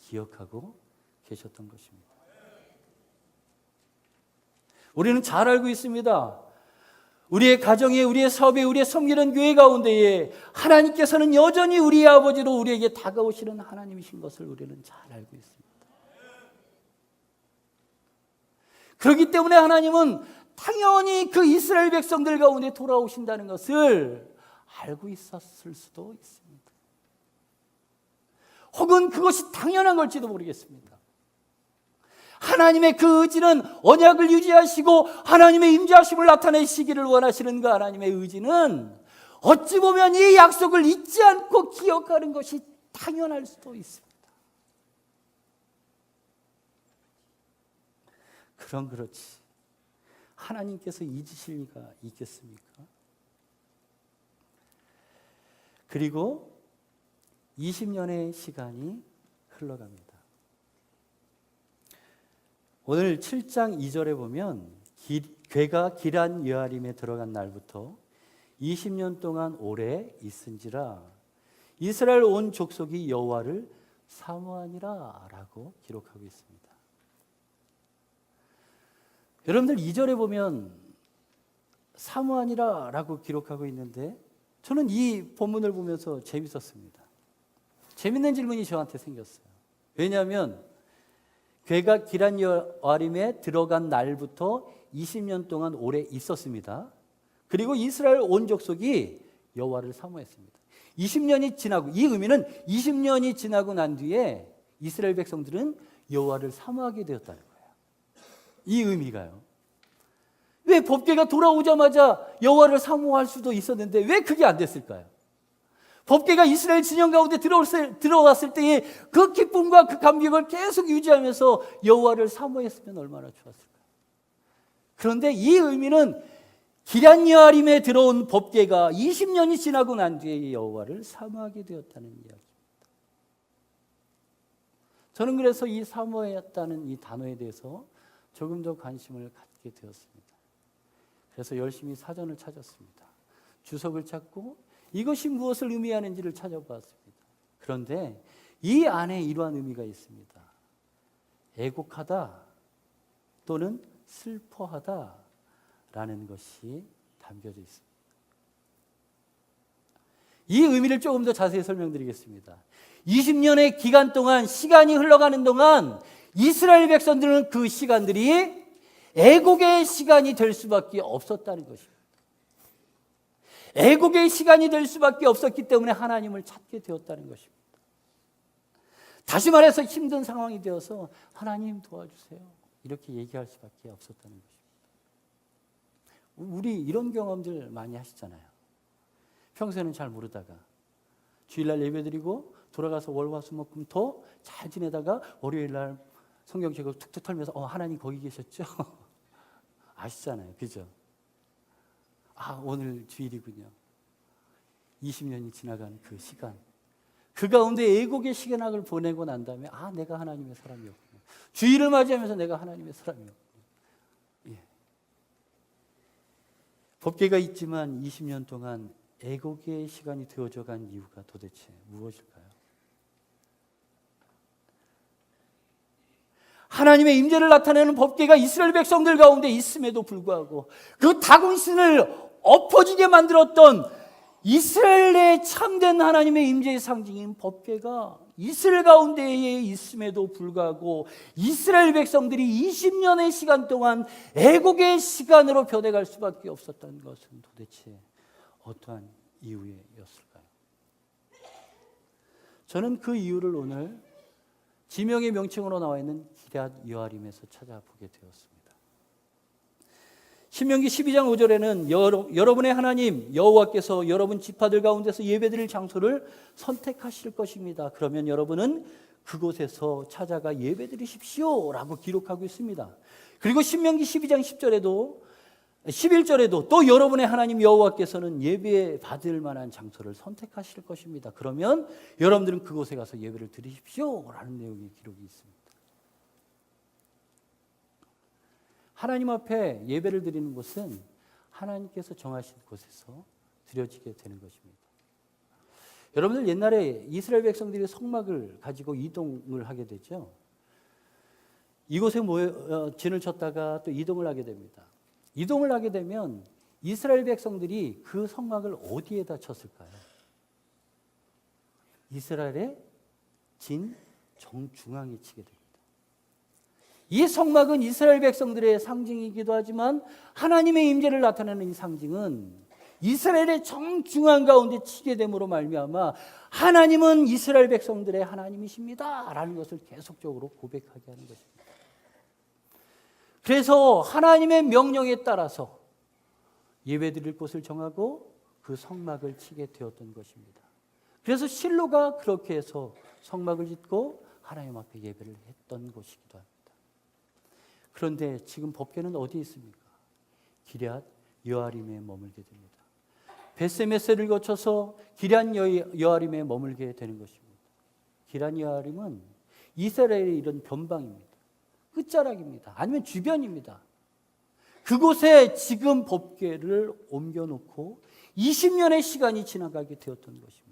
기억하고 계셨던 것입니다. 우리는 잘 알고 있습니다. 우리의 가정에, 우리의 사업에, 우리의 섬기는 교회 가운데에 하나님께서는 여전히 우리의 아버지로 우리에게 다가오시는 하나님이신 것을 우리는 잘 알고 있습니다. 그렇기 때문에 하나님은 당연히 그 이스라엘 백성들 가운데 돌아오신다는 것을 알고 있었을 수도 있습니다. 혹은 그것이 당연한 걸지도 모르겠습니다. 하나님의 그 의지는 언약을 유지하시고 하나님의 임재하심을 나타내시기를 원하시는 그 하나님의 의지는 어찌 보면 이 약속을 잊지 않고 기억하는 것이 당연할 수도 있습니다. 그럼 그렇지. 하나님께서 잊으실 리가 있겠습니까? 그리고 20년의 시간이 흘러갑니다. 오늘 7장 2절에 보면 궤가 기럇 여아림에 들어간 날부터 20년 동안 오래 있은지라 이스라엘 온 족속이 여호와를 사모하니라 라고 기록하고 있습니다. 여러분들 2절에 보면 사모하니라 라고 기록하고 있는데 저는 이 본문을 보면서 재밌었습니다. 재밌는 질문이 저한테 생겼어요. 왜냐하면 궤가 기럇 여아림에 들어간 날부터 20년 동안 오래 있었습니다. 그리고 이스라엘 온 족속이 여호와를 사모했습니다. 20년이 지나고 이 의미는 20년이 지나고 난 뒤에 이스라엘 백성들은 여호와를 사모하게 되었다는 거예요. 이 의미가요. 왜 법궤가 돌아오자마자 여호와를 사모할 수도 있었는데 왜 그게 안 됐을까요? 법궤가 이스라엘 진영 가운데 들어왔을 때의 그 기쁨과 그 감격을 계속 유지하면서 여호와를 사모했으면 얼마나 좋았을까요? 그런데 이 의미는 기럇 여아림에 들어온 법궤가 20년이 지나고 난 뒤에 여호와를 사모하게 되었다는 이야기입니다. 저는 그래서 이 사모했다는 이 단어에 대해서 조금 더 관심을 갖게 되었습니다. 그래서 열심히 사전을 찾았습니다. 주석을 찾고 이것이 무엇을 의미하는지를 찾아보았습니다. 그런데 이 안에 이러한 의미가 있습니다. 애곡하다 또는 슬퍼하다 라는 것이 담겨져 있습니다. 이 의미를 조금 더 자세히 설명드리겠습니다. 20년의 기간 동안, 시간이 흘러가는 동안 이스라엘 백성들은 그 시간들이 애곡의 시간이 될 수밖에 없었다는 것입니다. 애곡의 시간이 될 수밖에 없었기 때문에 하나님을 찾게 되었다는 것입니다. 다시 말해서 힘든 상황이 되어서 하나님 도와주세요, 이렇게 얘기할 수밖에 없었다는 것입니다. 우리 이런 경험들 많이 하시잖아요. 평소에는 잘 모르다가 주일날 예배드리고 돌아가서 월화수목금토 잘 지내다가 월요일날 성경책을 툭툭 털면서 하나님 거기 계셨죠? 아시잖아요, 그죠? 오늘 주일이군요. 20년이 지나간 그 시간, 그 가운데 애곡의 시간을 보내고 난 다음에 내가 하나님의 사람이었구나. 주일을 맞이하면서 내가 하나님의 사람이었구나. 예. 법궤가 있지만 20년 동안 애곡의 시간이 되어져 간 이유가 도대체 무엇일까요? 하나님의 임재를 나타내는 법궤가 이스라엘 백성들 가운데 있음에도 불구하고 그 다곤신을 엎어지게 만들었던 이스라엘의 참된 하나님의 임재의 상징인 법궤가 이스라엘 가운데에 있음에도 불구하고 이스라엘 백성들이 20년의 시간 동안 애곡의 시간으로 변해갈 수밖에 없었던 것은 도대체 어떠한 이유였을까요? 저는 그 이유를 오늘 지명의 명칭으로 나와 있는 기럇 여아림에서 찾아보게 되었습니다. 신명기 12장 5절에는 여러분의 하나님 여호와께서 여러분 지파들 가운데서 예배드릴 장소를 선택하실 것입니다. 그러면 여러분은 그곳에서 찾아가 예배드리십시오 라고 기록하고 있습니다. 그리고 신명기 12장 11절에도 또 여러분의 하나님 여호와께서는 예배 받을 만한 장소를 선택하실 것입니다. 그러면 여러분들은 그곳에 가서 예배를 드리십시오 라는 내용의 기록이 있습니다. 하나님 앞에 예배를 드리는 곳은 하나님께서 정하신 곳에서 드려지게 되는 것입니다. 여러분들 옛날에 이스라엘 백성들이 성막을 가지고 이동을 하게 되죠. 이곳에 진을 쳤다가 또 이동을 하게 됩니다. 이동을 하게 되면 이스라엘 백성들이 그 성막을 어디에다 쳤을까요? 이스라엘의 진 정중앙에 치게 됩니다. 이 성막은 이스라엘 백성들의 상징이기도 하지만 하나님의 임재를 나타내는 이 상징은 이스라엘의 정중앙 가운데 치게 됨으로 말미암아 하나님은 이스라엘 백성들의 하나님이십니다 라는 것을 계속적으로 고백하게 하는 것입니다. 그래서 하나님의 명령에 따라서 예배드릴 곳을 정하고 그 성막을 치게 되었던 것입니다. 그래서 실로가 그렇게 해서 성막을 짓고 하나님 앞에 예배를 했던 곳이기도 합니다. 그런데 지금 법궤는 어디에 있습니까? 기럇 여아림에 머물게 됩니다. 벳세메스를 거쳐서 기럇 여아림에 머물게 되는 것입니다. 기럇 여아림은 이스라엘의 이런 변방입니다. 끝자락입니다. 아니면 주변입니다. 그곳에 지금 법궤를 옮겨놓고 20년의 시간이 지나가게 되었던 것입니다.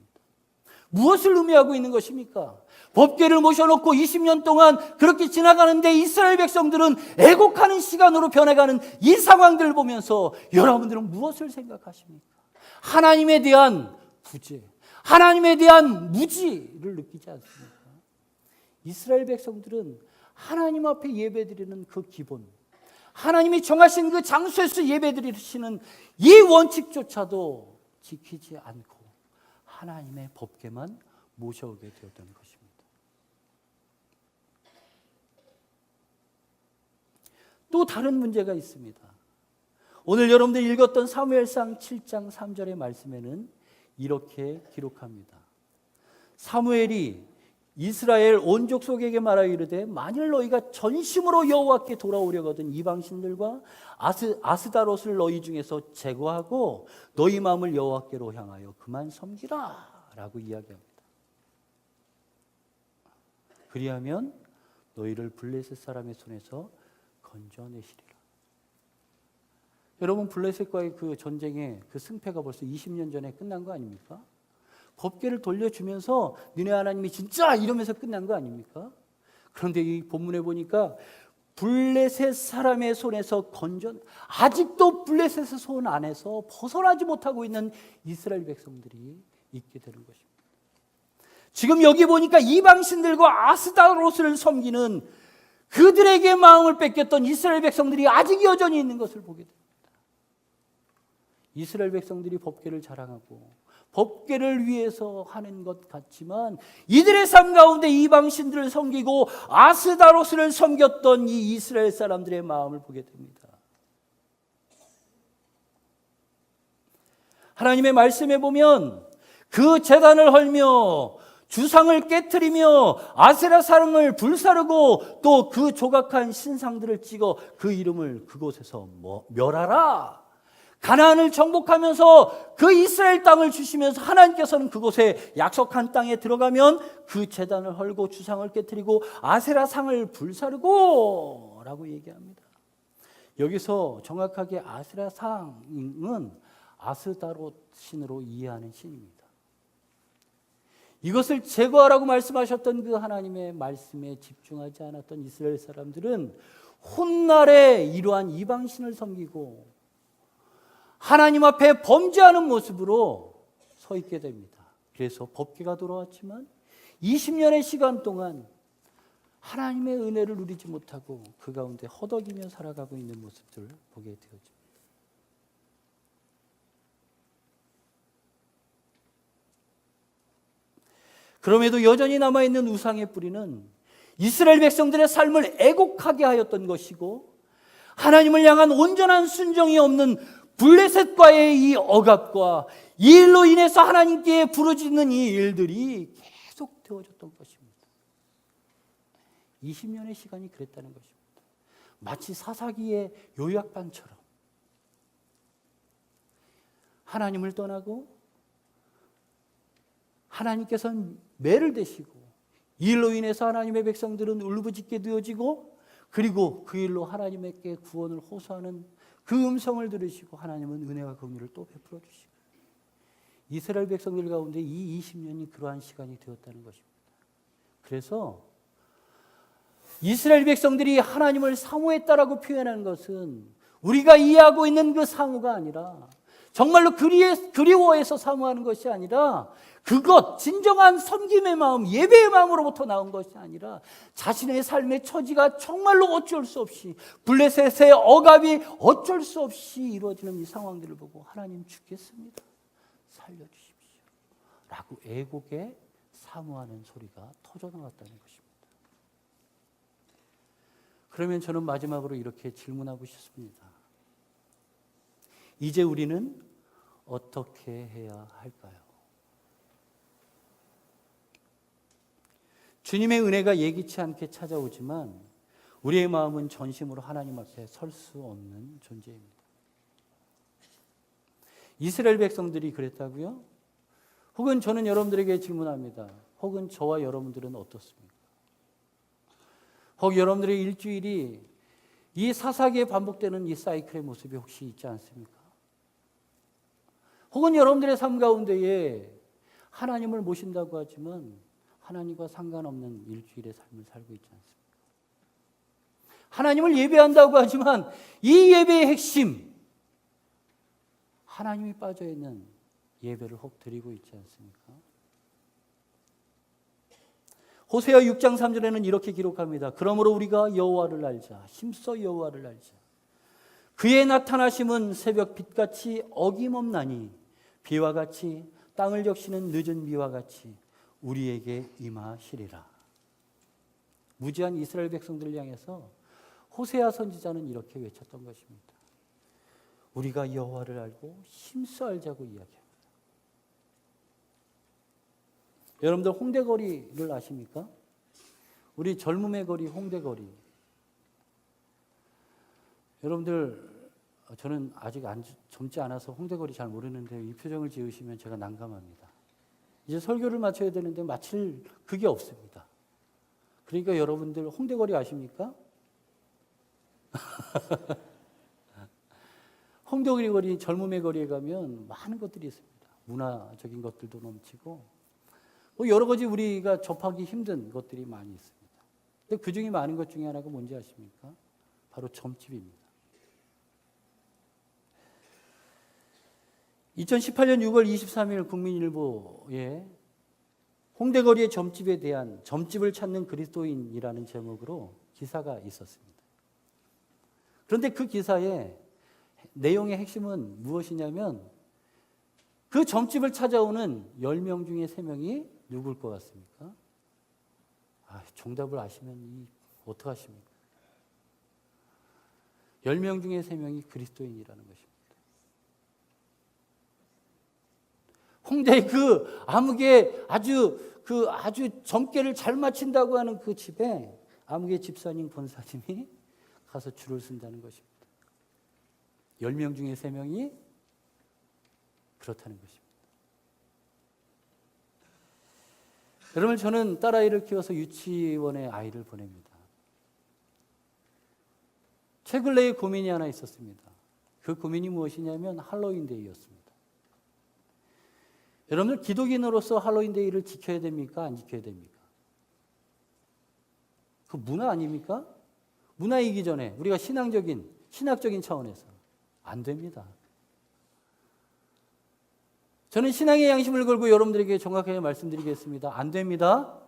무엇을 의미하고 있는 것입니까? 법궤를 모셔놓고 20년 동안 그렇게 지나가는데 이스라엘 백성들은 애곡하는 시간으로 변해가는 이 상황들을 보면서 여러분들은 무엇을 생각하십니까? 하나님에 대한 부재, 하나님에 대한 무지를 느끼지 않습니까? 이스라엘 백성들은 하나님 앞에 예배드리는 그 기본, 하나님이 정하신 그 장소에서 예배드리시는 이 원칙조차도 지키지 않고 하나님의 법궤만 모셔오게 되었던 것입니다. 또 다른 문제가 있습니다. 오늘 여러분들이 읽었던 사무엘상 7장 3절의 말씀에는 이렇게 기록합니다. 사무엘이 이스라엘 온 족속에게 말하여 이르되 만일 너희가 전심으로 여호와께 돌아오려거든 이방신들과 아스다롯을 너희 중에서 제거하고 너희 마음을 여호와께로 향하여 그만 섬기라 라고 이야기합니다. 그리하면 너희를 블레셋 사람의 손에서 건져내시리라. 여러분, 블레셋과의 그 전쟁의 그 승패가 벌써 20년 전에 끝난 거 아닙니까? 법궤를 돌려주면서 너네 하나님이 진짜 이러면서 끝난 거 아닙니까? 그런데 이 본문에 보니까 블레셋 사람의 손에서 아직도 블레셋의 손 안에서 벗어나지 못하고 있는 이스라엘 백성들이 있게 되는 것입니다. 지금 여기 보니까 이방신들과 아스다롯을 섬기는 그들에게 마음을 뺏겼던 이스라엘 백성들이 아직 여전히 있는 것을 보게 됩니다. 이스라엘 백성들이 법궤를 자랑하고 법궤를 위해서 하는 것 같지만 이들의 삶 가운데 이방신들을 섬기고 아스다롯을 섬겼던 이 이스라엘 사람들의 마음을 보게 됩니다. 하나님의 말씀에 보면 그 제단을 헐며 주상을 깨트리며 아세라 상을 불사르고 또 그 조각한 신상들을 찍어 그 이름을 그곳에서 멸하라. 가나안을 정복하면서 그 이스라엘 땅을 주시면서 하나님께서는 그곳에 약속한 땅에 들어가면 그 제단을 헐고 주상을 깨트리고 아세라 상을 불사르고 라고 얘기합니다. 여기서 정확하게 아세라 상은 아스다롯 신으로 이해하는 신입니다. 이것을 제거하라고 말씀하셨던 그 하나님의 말씀에 집중하지 않았던 이스라엘 사람들은 훗날에 이러한 이방신을 섬기고 하나님 앞에 범죄하는 모습으로 서 있게 됩니다. 그래서 법궤가 돌아왔지만 20년의 시간 동안 하나님의 은혜를 누리지 못하고 그 가운데 허덕이며 살아가고 있는 모습들을 보게 되어집니다. 그럼에도 여전히 남아있는 우상의 뿌리는 이스라엘 백성들의 삶을 애곡하게 하였던 것이고 하나님을 향한 온전한 순종이 없는 블레셋과의 이 억압과 이 일로 인해서 하나님께 부르짖는 이 일들이 계속 되어졌던 것입니다. 20년의 시간이 그랬다는 것입니다. 마치 사사기의 요약반처럼 하나님을 떠나고 하나님께서는 매를 대시고 이 일로 인해서 하나님의 백성들은 울부짖게 되어지고 그리고 그 일로 하나님께 구원을 호소하는 그 음성을 들으시고 하나님은 은혜와 긍휼을 또 베풀어 주시고 이스라엘 백성들 가운데 이 20년이 그러한 시간이 되었다는 것입니다. 그래서 이스라엘 백성들이 하나님을 사모했다라고 표현하는 것은 우리가 이해하고 있는 그 사모가 아니라 정말로 그리워해서 사모하는 것이 아니라 그것 진정한 섬김의 마음, 예배의 마음으로부터 나온 것이 아니라 자신의 삶의 처지가 정말로 어쩔 수 없이 블레셋의 억압이 어쩔 수 없이 이루어지는 이 상황들을 보고 하나님 죽겠습니다. 살려주십시오. 라고 애곡에 사모하는 소리가 터져나왔다는 것입니다. 그러면 저는 마지막으로 이렇게 질문하고 싶습니다. 이제 우리는 어떻게 해야 할까요? 주님의 은혜가 예기치 않게 찾아오지만 우리의 마음은 전심으로 하나님 앞에 설 수 없는 존재입니다. 이스라엘 백성들이 그랬다고요? 혹은 저는 여러분들에게 질문합니다. 혹은 저와 여러분들은 어떻습니까? 혹 여러분들의 일주일이 이 사사기에 반복되는 이 사이클의 모습이 혹시 있지 않습니까? 혹은 여러분들의 삶 가운데에 하나님을 모신다고 하지만 하나님과 상관없는 일주일의 삶을 살고 있지 않습니까? 하나님을 예배한다고 하지만 이 예배의 핵심 하나님이 빠져있는 예배를 혹 드리고 있지 않습니까? 호세아 6장 3절에는 이렇게 기록합니다. 그러므로 우리가 여호와를 알자. 힘써 여호와를 알자. 그의 나타나심은 새벽 빛같이 어김없나니 비와 같이 땅을 적시는 늦은 비와 같이 우리에게 임하시리라. 무지한 이스라엘 백성들을 향해서 호세아 선지자는 이렇게 외쳤던 것입니다. 우리가 여호와를 알고 힘써 알자고 이야기합니다. 여러분들 홍대거리를 아십니까? 우리 젊음의 거리 홍대거리. 여러분들 저는 아직 젊지 않아서 홍대거리 잘 모르는데 이 표정을 지으시면 제가 난감합니다. 이제 설교를 마쳐야 되는데 마칠 그게 없습니다. 그러니까 여러분들 홍대거리 아십니까? 홍대거리 거리, 젊음의 거리에 가면 많은 것들이 있습니다. 문화적인 것들도 넘치고 뭐 여러 가지 우리가 접하기 힘든 것들이 많이 있습니다. 근데 그 중에 많은 것 중에 하나가 뭔지 아십니까? 바로 점집입니다. 2018년 6월 23일 국민일보에 홍대거리의 점집에 대한 점집을 찾는 그리스도인이라는 제목으로 기사가 있었습니다. 그런데 그 기사의 내용의 핵심은 무엇이냐면 그 점집을 찾아오는 10명 중에 3명이 누굴 것 같습니까? 정답을 아시면 어떡하십니까? 10명 중에 3명이 그리스도인이라는 것입니다. 홍대의 그 암흑의 아주 점괘를 잘 마친다고 하는 그 집에 암흑의 집사님, 권사님이 가서 줄을 쓴다는 것입니다. 10명 중에 3명이 그렇다는 것입니다. 여러분, 저는 딸아이를 키워서 유치원에 아이를 보냅니다. 최근래에 고민이 하나 있었습니다. 그 고민이 무엇이냐면 할로윈데이였습니다. 여러분들 기독인으로서 할로윈데이를 지켜야 됩니까? 안 지켜야 됩니까? 그 문화 아닙니까? 문화이기 전에 우리가 신학적인 차원에서 안 됩니다. 저는 신앙의 양심을 걸고 여러분들에게 정확하게 말씀드리겠습니다. 안 됩니다.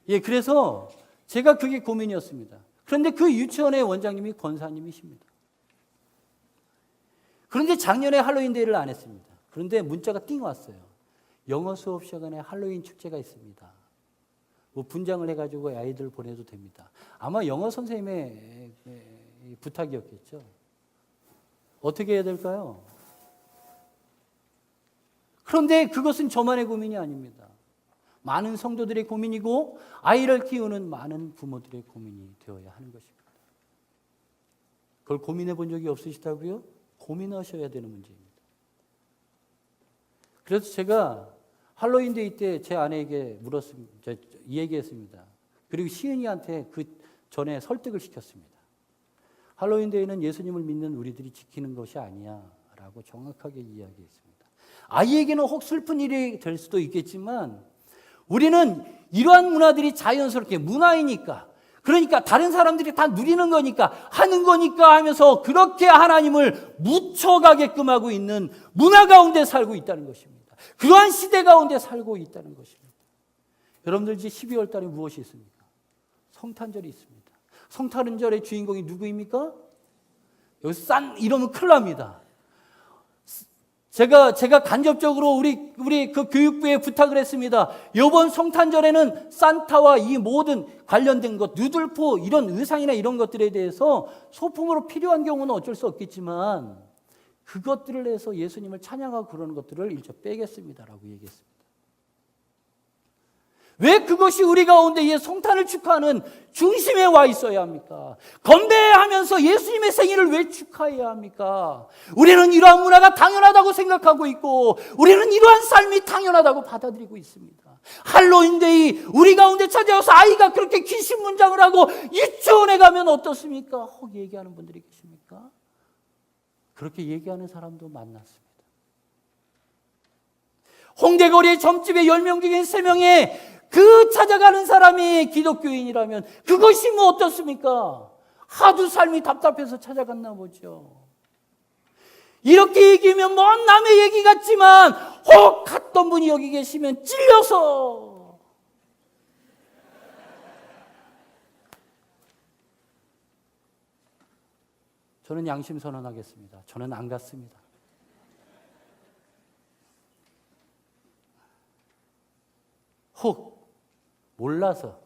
그래서 제가 그게 고민이었습니다. 그런데 그 유치원의 원장님이 권사님이십니다. 그런데 작년에 할로윈데이를 안 했습니다. 그런데 문자가 띵 왔어요. 영어 수업 시간에 할로윈 축제가 있습니다. 분장을 해가지고 아이들 보내도 됩니다. 아마 영어 선생님의 부탁이었겠죠. 어떻게 해야 될까요? 그런데 그것은 저만의 고민이 아닙니다. 많은 성도들의 고민이고 아이를 키우는 많은 부모들의 고민이 되어야 하는 것입니다. 그걸 고민해 본 적이 없으시다고요? 고민하셔야 되는 문제입니다. 그래서 제가 할로윈데이 때 제 아내에게 얘기했습니다. 그리고 시은이한테 그 전에 설득을 시켰습니다. 할로윈데이는 예수님을 믿는 우리들이 지키는 것이 아니야 라고 정확하게 이야기했습니다. 아이에게는 혹 슬픈 일이 될 수도 있겠지만 우리는 이러한 문화들이 자연스럽게 문화이니까, 그러니까 다른 사람들이 다 누리는 거니까 하는 거니까 하면서 그렇게 하나님을 묻혀가게끔 하고 있는 문화 가운데 살고 있다는 것입니다. 그러한 시대 가운데 살고 있다는 것입니다. 여러분들 이제 12월 달에 무엇이 있습니까? 성탄절이 있습니다. 성탄절의 주인공이 누구입니까? 여기 이러면 큰일 납니다. 제가 간접적으로 우리 그 교육부에 부탁을 했습니다. 이번 성탄절에는 산타와 이 모든 관련된 것, 누들포 이런 의상이나 이런 것들에 대해서 소품으로 필요한 경우는 어쩔 수 없겠지만 그것들을 해서 예수님을 찬양하고 그러는 것들을 일절 빼겠습니다라고 얘기했습니다. 왜 그것이 우리 가운데 이 성탄을 축하하는 중심에 와 있어야 합니까? 건배하면서 예수님의 생일을 왜 축하해야 합니까? 우리는 이러한 문화가 당연하다고 생각하고 있고 우리는 이러한 삶이 당연하다고 받아들이고 있습니다. 할로윈데이 우리 가운데 찾아와서 아이가 그렇게 귀신 문장을 하고 유치원에 가면 어떻습니까? 혹 얘기하는 분들이 계십니까? 그렇게 얘기하는 사람도 만났습니다. 홍대거리의 점집에 10명 중에 3명의 그 찾아가는 사람이 기독교인이라면 그것이 뭐 어떻습니까? 하도 삶이 답답해서 찾아갔나 보죠. 이렇게 얘기하면 먼 남의 얘기 같지만 혹 갔던 분이 여기 계시면 찔려서 저는 양심 선언하겠습니다. 저는 안 갔습니다. 혹 몰라서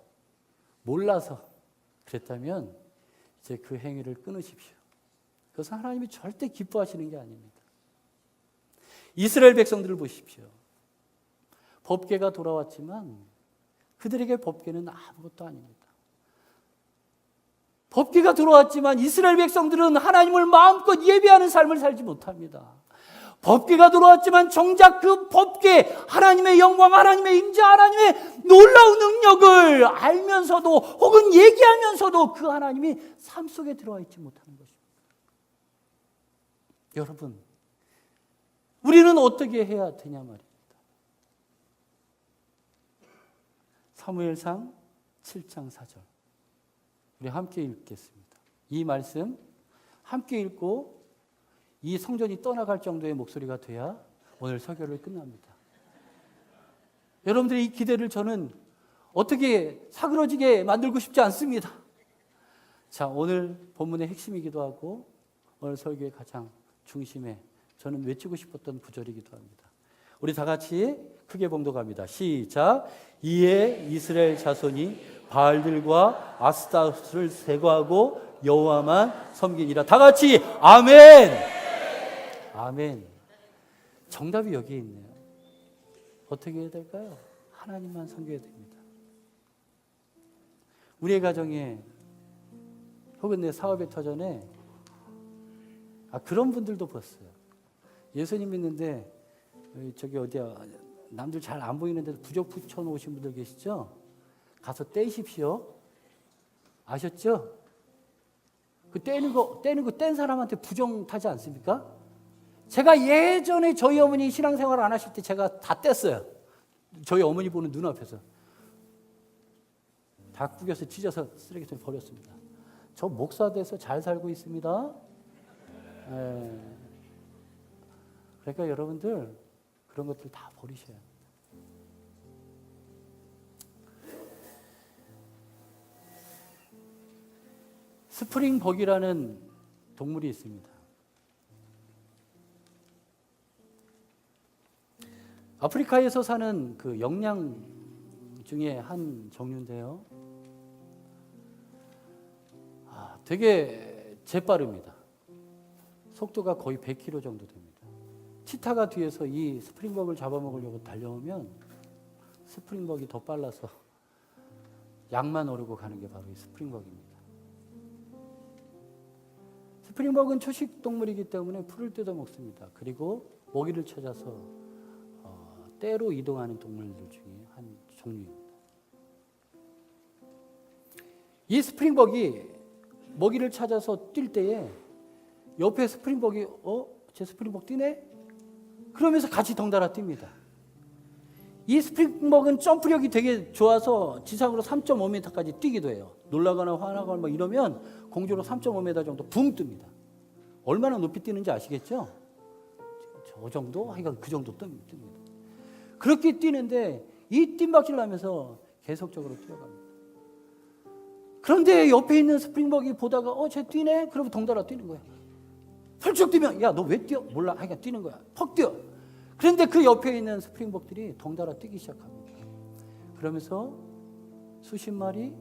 그랬다면 이제 그 행위를 끊으십시오. 그것은 하나님이 절대 기뻐하시는 게 아닙니다. 이스라엘 백성들을 보십시오. 법궤가 돌아왔지만 그들에게 법궤는 아무것도 아닙니다. 법궤가 돌아왔지만 이스라엘 백성들은 하나님을 마음껏 예배하는 삶을 살지 못합니다. 법궤가 들어왔지만 정작 그 법궤, 하나님의 영광, 하나님의 임재, 하나님의 놀라운 능력을 알면서도 혹은 얘기하면서도 그 하나님이 삶 속에 들어와 있지 못하는 것입니다. 여러분, 우리는 어떻게 해야 되냐 말입니다. 사무엘상 7장 4절 우리 함께 읽겠습니다. 이 말씀 함께 읽고 이 성전이 떠나갈 정도의 목소리가 돼야 오늘 설교를 끝납니다. 여러분들의 이 기대를 저는 어떻게 사그러지게 만들고 싶지 않습니다. 자, 오늘 본문의 핵심이기도 하고 오늘 설교의 가장 중심에 저는 외치고 싶었던 구절이기도 합니다. 우리 다 같이 크게 봉독합니다. 시작. 이에 이스라엘 자손이 바알들과 아스타롯을 제거하고 여호와만 섬기니라. 다 같이 아멘. 아멘. 정답이 여기에 있네요. 어떻게 해야 될까요? 하나님만 섬겨야 됩니다. 우리의 가정에 혹은 내 사업의 터전에 그런 분들도 봤어요. 예수님 믿는데 저기 어디야 남들 잘 안 보이는데 부적 붙여놓으신 분들 계시죠? 가서 떼십시오. 아셨죠? 그 떼는 거 뗀 사람한테 부정 타지 않습니까? 제가 예전에 저희 어머니 신앙생활 안 하실 때 제가 다 뗐어요. 저희 어머니 보는 눈앞에서 다 구겨서 찢어서 쓰레기통에 버렸습니다. 저 목사 돼서 잘 살고 있습니다. 그러니까 여러분들 그런 것들 다 버리셔야 합니다. 스프링벅이라는 동물이 있습니다. 아프리카에서 사는 그 영양 중에 한 종류인데요. 되게 재빠릅니다. 속도가 거의 100km 정도 됩니다. 치타가 뒤에서 이 스프링벅을 잡아먹으려고 달려오면 스프링벅이 더 빨라서 약만 오르고 가는 게 바로 이 스프링벅입니다. 스프링벅은 초식 동물이기 때문에 풀을 뜯어 먹습니다. 그리고 먹이를 찾아서 떼로 이동하는 동물들 중에 한 종류입니다. 이 스프링벅이 먹이를 찾아서 뛸 때에 옆에 스프링벅이 제 스프링벅 뛰네? 그러면서 같이 덩달아 뜁니다. 이 스프링벅은 점프력이 되게 좋아서 지상으로 3.5m까지 뛰기도 해요. 놀라거나 화나거나 뭐 이러면 공중으로 3.5m 정도 붕 뜹니다. 얼마나 높이 뛰는지 아시겠죠? 저 정도? 하여간 그 정도 뜹니다. 그렇게 뛰는데 이 뜀박질 나면서 계속적으로 뛰어갑니다. 그런데 옆에 있는 스프링벅이 보다가 쟤 뛰네? 그러면 덩달아 뛰는 거야. 펄쩍 뛰면 야, 너 왜 뛰어? 몰라. 하여간 뛰는 거야. 퍽 뛰어. 그런데 그 옆에 있는 스프링벅들이 덩달아 뛰기 시작합니다. 그러면서 수십 마리,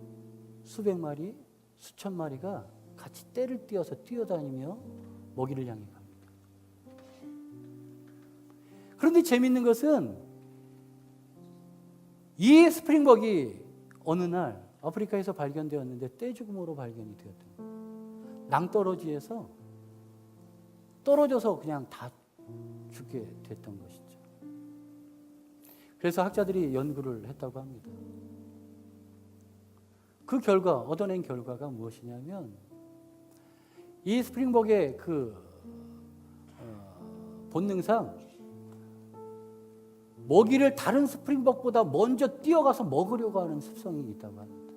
수백 마리, 수천 마리가 같이 떼를 띄어서 뛰어다니며 먹이를 향해 갑니다. 그런데 재미있는 것은 이 스프링벅이 어느 날 아프리카에서 발견되었는데 떼죽음으로 발견이 되었던 거예요. 낭떠러지에서 떨어져서 그냥 다 죽게 됐던 것이죠. 그래서 학자들이 연구를 했다고 합니다. 그 결과, 얻어낸 결과가 무엇이냐면 이 스프링벅의 본능상 먹이를 다른 스프링벅보다 먼저 뛰어가서 먹으려고 하는 습성이 있다고 합니다.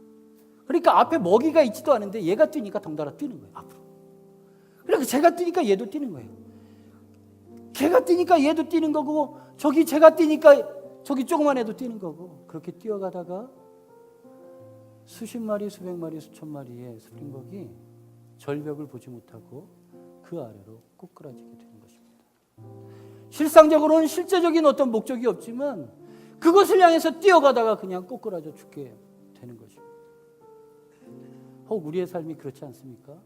그러니까 앞에 먹이가 있지도 않은데 얘가 뛰니까 덩달아 뛰는 거예요. 앞으로. 그러니까 제가 뛰니까 얘도 뛰는 거예요. 걔가 뛰니까 얘도 뛰는 거고 저기 제가 뛰니까 저기 조그만 애도 뛰는 거고 그렇게 뛰어가다가 수십 마리, 수백 마리, 수천 마리의 스프링벅이 절벽을 보지 못하고 그 아래로 꼬꾸라지게 되는 것입니다. 실상적으로는 실제적인 어떤 목적이 없지만 그것을 향해서 뛰어가다가 그냥 꼬꾸라져 죽게 되는 것입니다. 혹 우리의 삶이 그렇지 않습니까?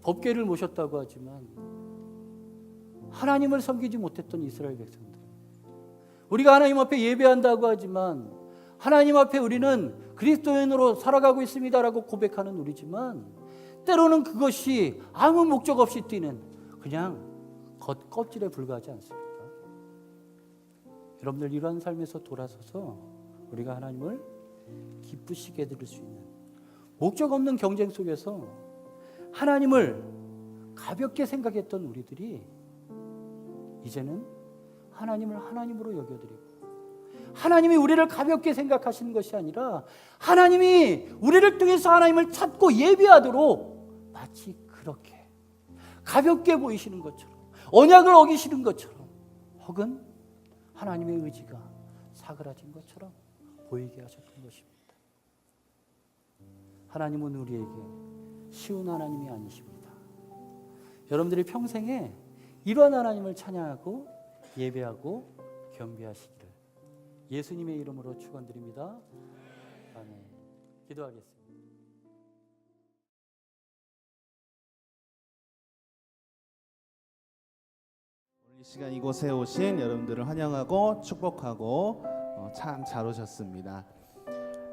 법궤를 모셨다고 하지만 하나님을 섬기지 못했던 이스라엘 백성들, 우리가 하나님 앞에 예배한다고 하지만 하나님 앞에 우리는 그리스도인으로 살아가고 있습니다라고 고백하는 우리지만 때로는 그것이 아무 목적 없이 뛰는 그냥 껍질에 불과하지 않습니까? 여러분들 이러한 삶에서 돌아서서 우리가 하나님을 기쁘시게 해드릴 수 있는 목적 없는 경쟁 속에서 하나님을 가볍게 생각했던 우리들이 이제는 하나님을 하나님으로 여겨드리고 하나님이 우리를 가볍게 생각하시는 것이 아니라 하나님이 우리를 통해서 하나님을 찾고 예배하도록 마치 그렇게 가볍게 보이시는 것처럼, 언약을 어기시는 것처럼, 혹은 하나님의 의지가 사그라진 것처럼 보이게 하셨던 것입니다. 하나님은 우리에게 쉬운 하나님이 아니십니다. 여러분들이 평생에 이러한 하나님을 찬양하고 예배하고 경배하시기를 예수님의 이름으로 축원드립니다. 아멘. 기도하겠습니다. 이 시간 이곳에 오신 여러분들을 환영하고 축복하고 참 잘 오셨습니다.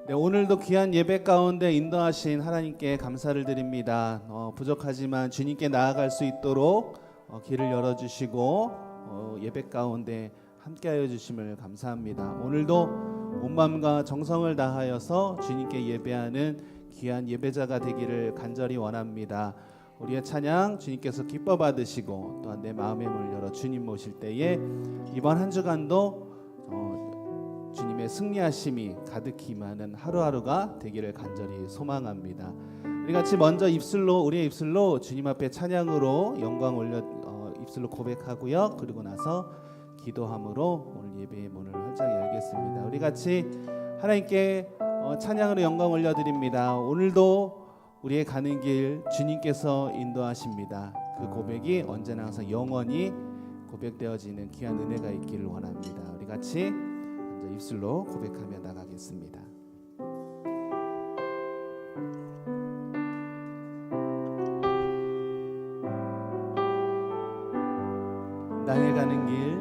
네, 오늘도 귀한 예배 가운데 인도하신 하나님께 감사를 드립니다. 부족하지만 주님께 나아갈 수 있도록 길을 열어주시고 예배 가운데 함께하여 주심을 감사합니다. 오늘도 온 마음과 정성을 다하여서 주님께 예배하는 귀한 예배자가 되기를 간절히 원합니다. 우리의 찬양 주님께서 기뻐 받으시고 또한 내 마음의 문을 열어 주님 모실 때에 이번 한 주간도 주님의 승리하심이 가득히 임하는 하루하루가 되기를 간절히 소망합니다. 우리 같이 먼저 우리의 입술로 주님 앞에 찬양으로 영광 올려 입술로 고백하고요. 그리고 나서 기도함으로 오늘 예배의 문을 활짝 열겠습니다. 우리 같이 하나님께 찬양으로 영광 올려드립니다. 오늘도 우리의 가는 길 주님께서 인도하십니다. 그 고백이 언제나 항상 영원히 고백되어지는 귀한 은혜가 있기를 원합니다. 우리 같이 먼저 입술로 고백하며 나가겠습니다. 나의 가는 길,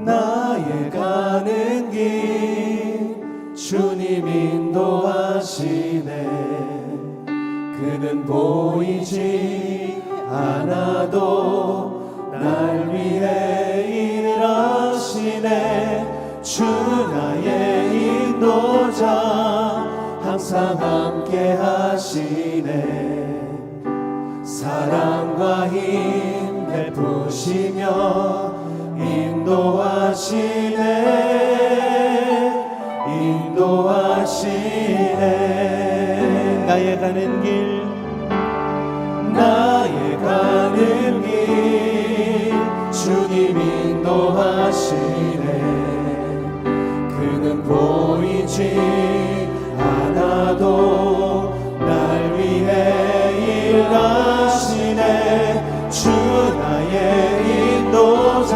나의 가는 길 주님 인도하시네. 그는 보이지 않아도 날 위해 일하시네. 주 나의 인도자 항상 함께 하시네. 사랑과 힘 베푸시며 인도하시네. 나의 가는 길, 나의 가는 길 주님 인도하시네. 그는 보이지 않아도 날 위해 일하시네. 주 나의 인도자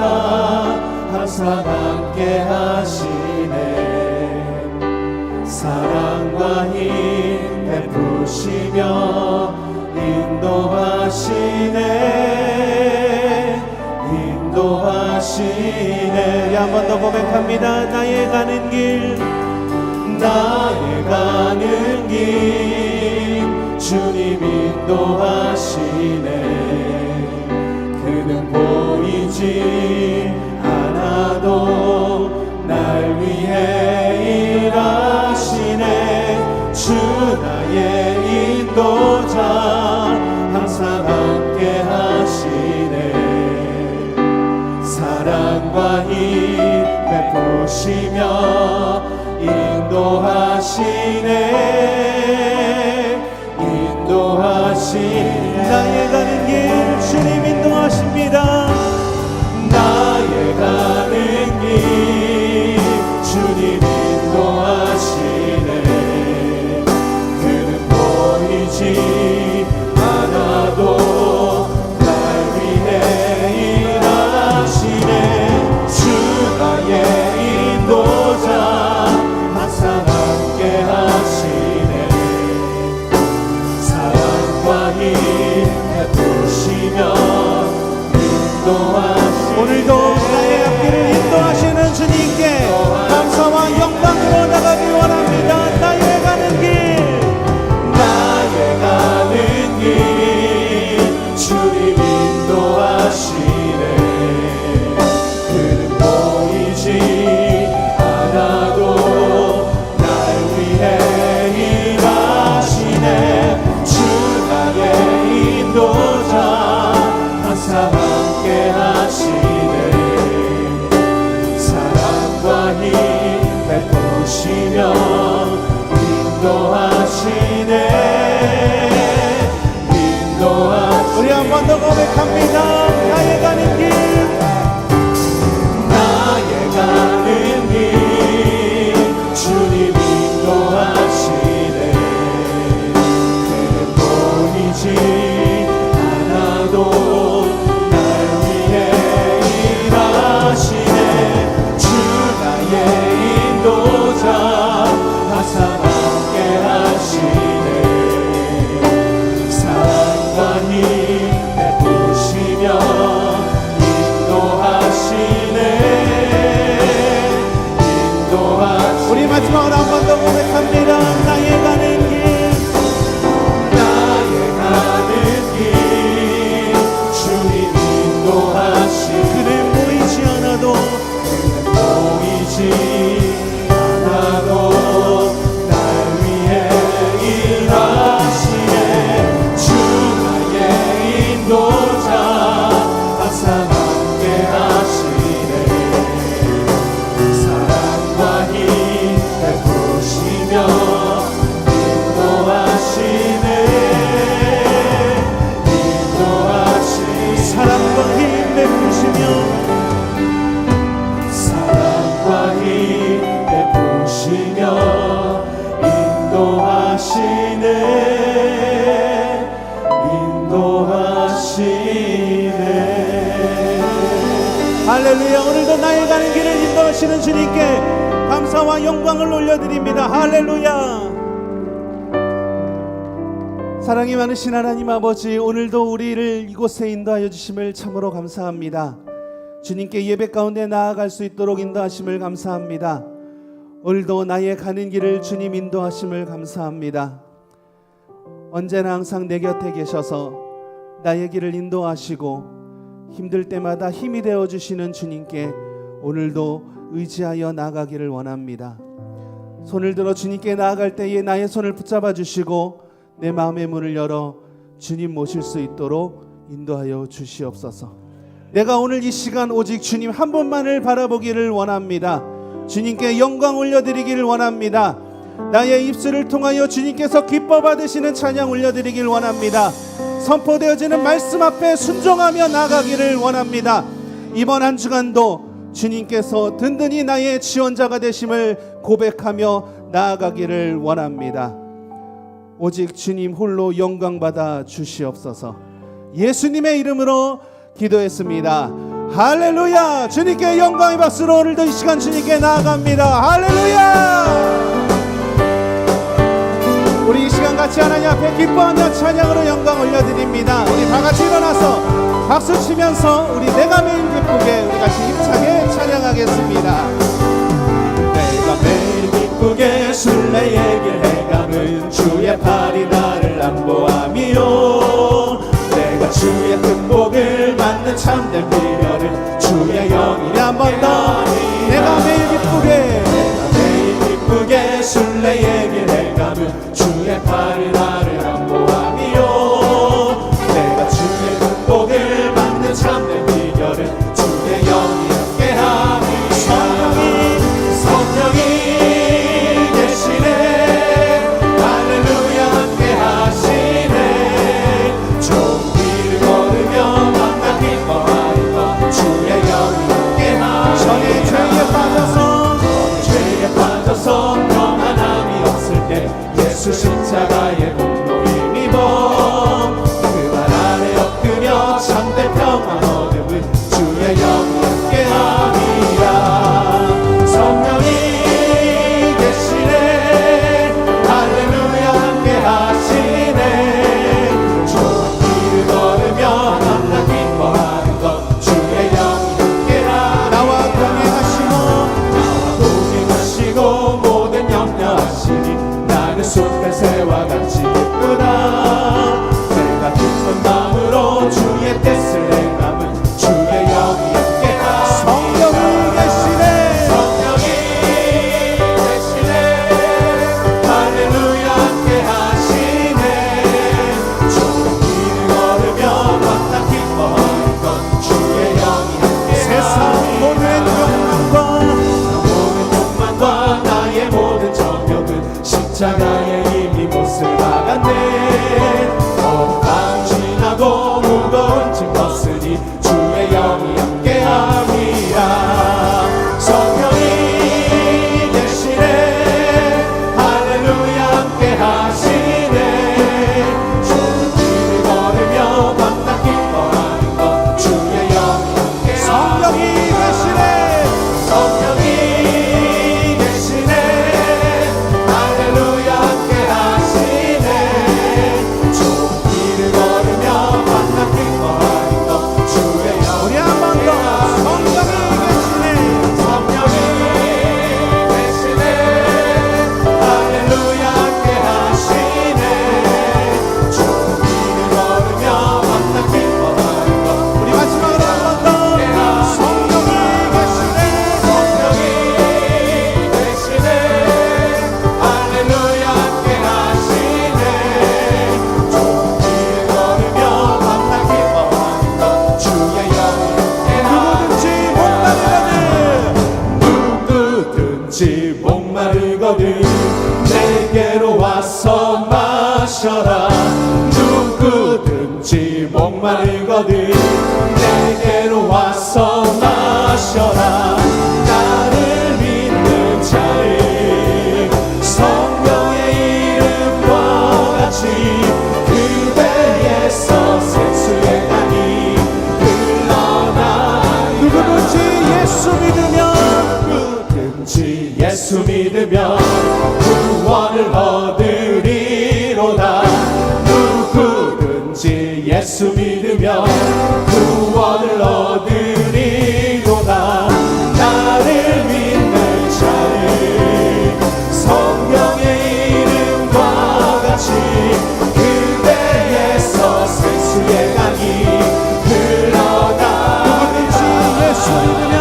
항상 함께 하시네. 사랑과 힘 베푸시며 인도하시네. 한 번 더 고백합니다. 나의 가는 길, 나의 가는 길 주님 인도하시네. 그는 보이지 않아도 날 위해 일하시네. 주 나의 인도자 항상 함께 하시네. 사랑과 힘 베푸시며 인도하시네. 나의 가는 길 주님 인도하십니다. 나의 가는 길 주님 인도하시네. 그는 보이지 않아도 날 위해 일하시네. 주 나의 인도자 항상 함께 하시네. 사랑과 힘 베푸시며 오늘도 나의 앞길을 인도하시는 주님께 감사와 영광으로 나가기 원합니다. 나의 가는 길, 나의 가는 길 주님 인도하시네. 그는 보이지 않아도 날 위해 일하시네. 주 나의 인도자 항상 함께 하시네. 사랑과 힘 베푸시며 인도하시네. 한 번 더 고백합니다. 나의 가는 길, 나의 가는 길 주님 인도하시네. 그는 보이지 않아도 날 위해 일하시네. 주 나의 인도자 항상 함께 하시네. 사랑과 힘 베푸시며 우리 마지막으로 한 번 더 고백합니다. 나의 가는 길, 나의 가는 길 주님 인도하시네. 그는 보이지 않아도 보이지 않아도 날 위해 일하시네. 주 나의 인도자 항상 함께 하시네. 사랑과 힘 베푸시며 인도하시네. 사랑과 힘 베푸시며 사랑과 힘 베푸시며 인도하시네. 할렐루야. 오늘도 나의 가는 길을 인도하시는 주님께 감사와 영광을 올려드립니다. 할렐루야. 사랑이 많으신 하나님 아버지, 오늘도 우리를 이곳에 인도하여 주심을 참으로 감사합니다. 주님께 예배 가운데 나아갈 수 있도록 인도하심을 감사합니다. 오늘도 나의 가는 길을 주님 인도하심을 감사합니다. 언제나 항상 내 곁에 계셔서 나의 길을 인도하시고 힘들 때마다 힘이 되어주시는 주님께 오늘도 의지하여 나아가기를 원합니다. 손을 들어 주님께 나아갈 때에 나의 손을 붙잡아 주시고 내 마음의 문을 열어 주님 모실 수 있도록 인도하여 주시옵소서. 내가 오늘 이 시간 오직 주님 한 분만을 바라보기를 원합니다. 주님께 영광 올려드리기를 원합니다. 나의 입술을 통하여 주님께서 기뻐 받으시는 찬양 올려드리기를 원합니다. 선포되어지는 말씀 앞에 순종하며 나가기를 원합니다. 이번 한 주간도 주님께서 든든히 나의 지원자가 되심을 고백하며 나아가기를 원합니다. 오직 주님 홀로 영광 받아 주시옵소서. 예수님의 이름으로 기도했습니다. 할렐루야. 주님께 영광의 박수로 오늘도 이 시간 주님께 나아갑니다. 할렐루야. 우리 이 시간 같이 하나님 앞에 기뻐하며 찬양으로 영광 올려드립니다. 우리 다 같이 일어나서 박수 치면서 우리 내가 매일 기쁘게 우리 같이 힘차게 찬양하겠습니다. 내가 매일 기쁘게 순례의 길 해감은 주의 팔이 나를 안보하며 내가 주의 흠복을 받는 참된 비결은 주의 영이 한번 더 내가 매일 기쁘게 기쁘게 순례의 길 해감은 주의 팔이 나를 안보하며 내가 주의 흠복을 받는 참된 비결은 주의 영이 함께함이라. 성령이 계시네. 할렐루야 함께하시네. 좋은 길을 걸으며 만나 기뻐하리라. 걷으니 주의 영이 함께함이라. 성령이 계시네 할렐루야 함께하시네. 좋은 길을 걸으며 밤낮 기뻐하는 것 주의 영이 함께하시네. 성령이 계시네 성령이 계시네 할렐루야 함께하시네. 좋은 길을 걸으며 밤낮 기뻐하는 것 주의 영이 우리 한 번 더 성령이 계시네. 성령이 계시네 할렐루야 함께하시네. 좋은 길을 걸으며 밤낮 기뻐하는 것 우리 마지막으로 한 번 더 성령이 계시네. 성령이 계시네 할렐루야 함께하시네. 좋은 길을 걸으며 밤낮 기뻐하는 것 주의 영이 누구든지 목마르거든 누구든지 목마르거든 내게로 와서 마셔라. 누구든지 목마르거든 내게로 와서 마셔라. 나를 믿는 자를 성령의 이름과 같이 그대에서 생수의 강이 흘러나. 누구든지 예수 믿으면 누구든지 예수 믿으면 구원을 얻으리로다. 누구든지 예수 믿으면 구원을 얻으리로다. 나를 믿는 자를 성령의 이름과 같이 그대에서 생수의 강이 흘러나. 누구든지 예수 믿으면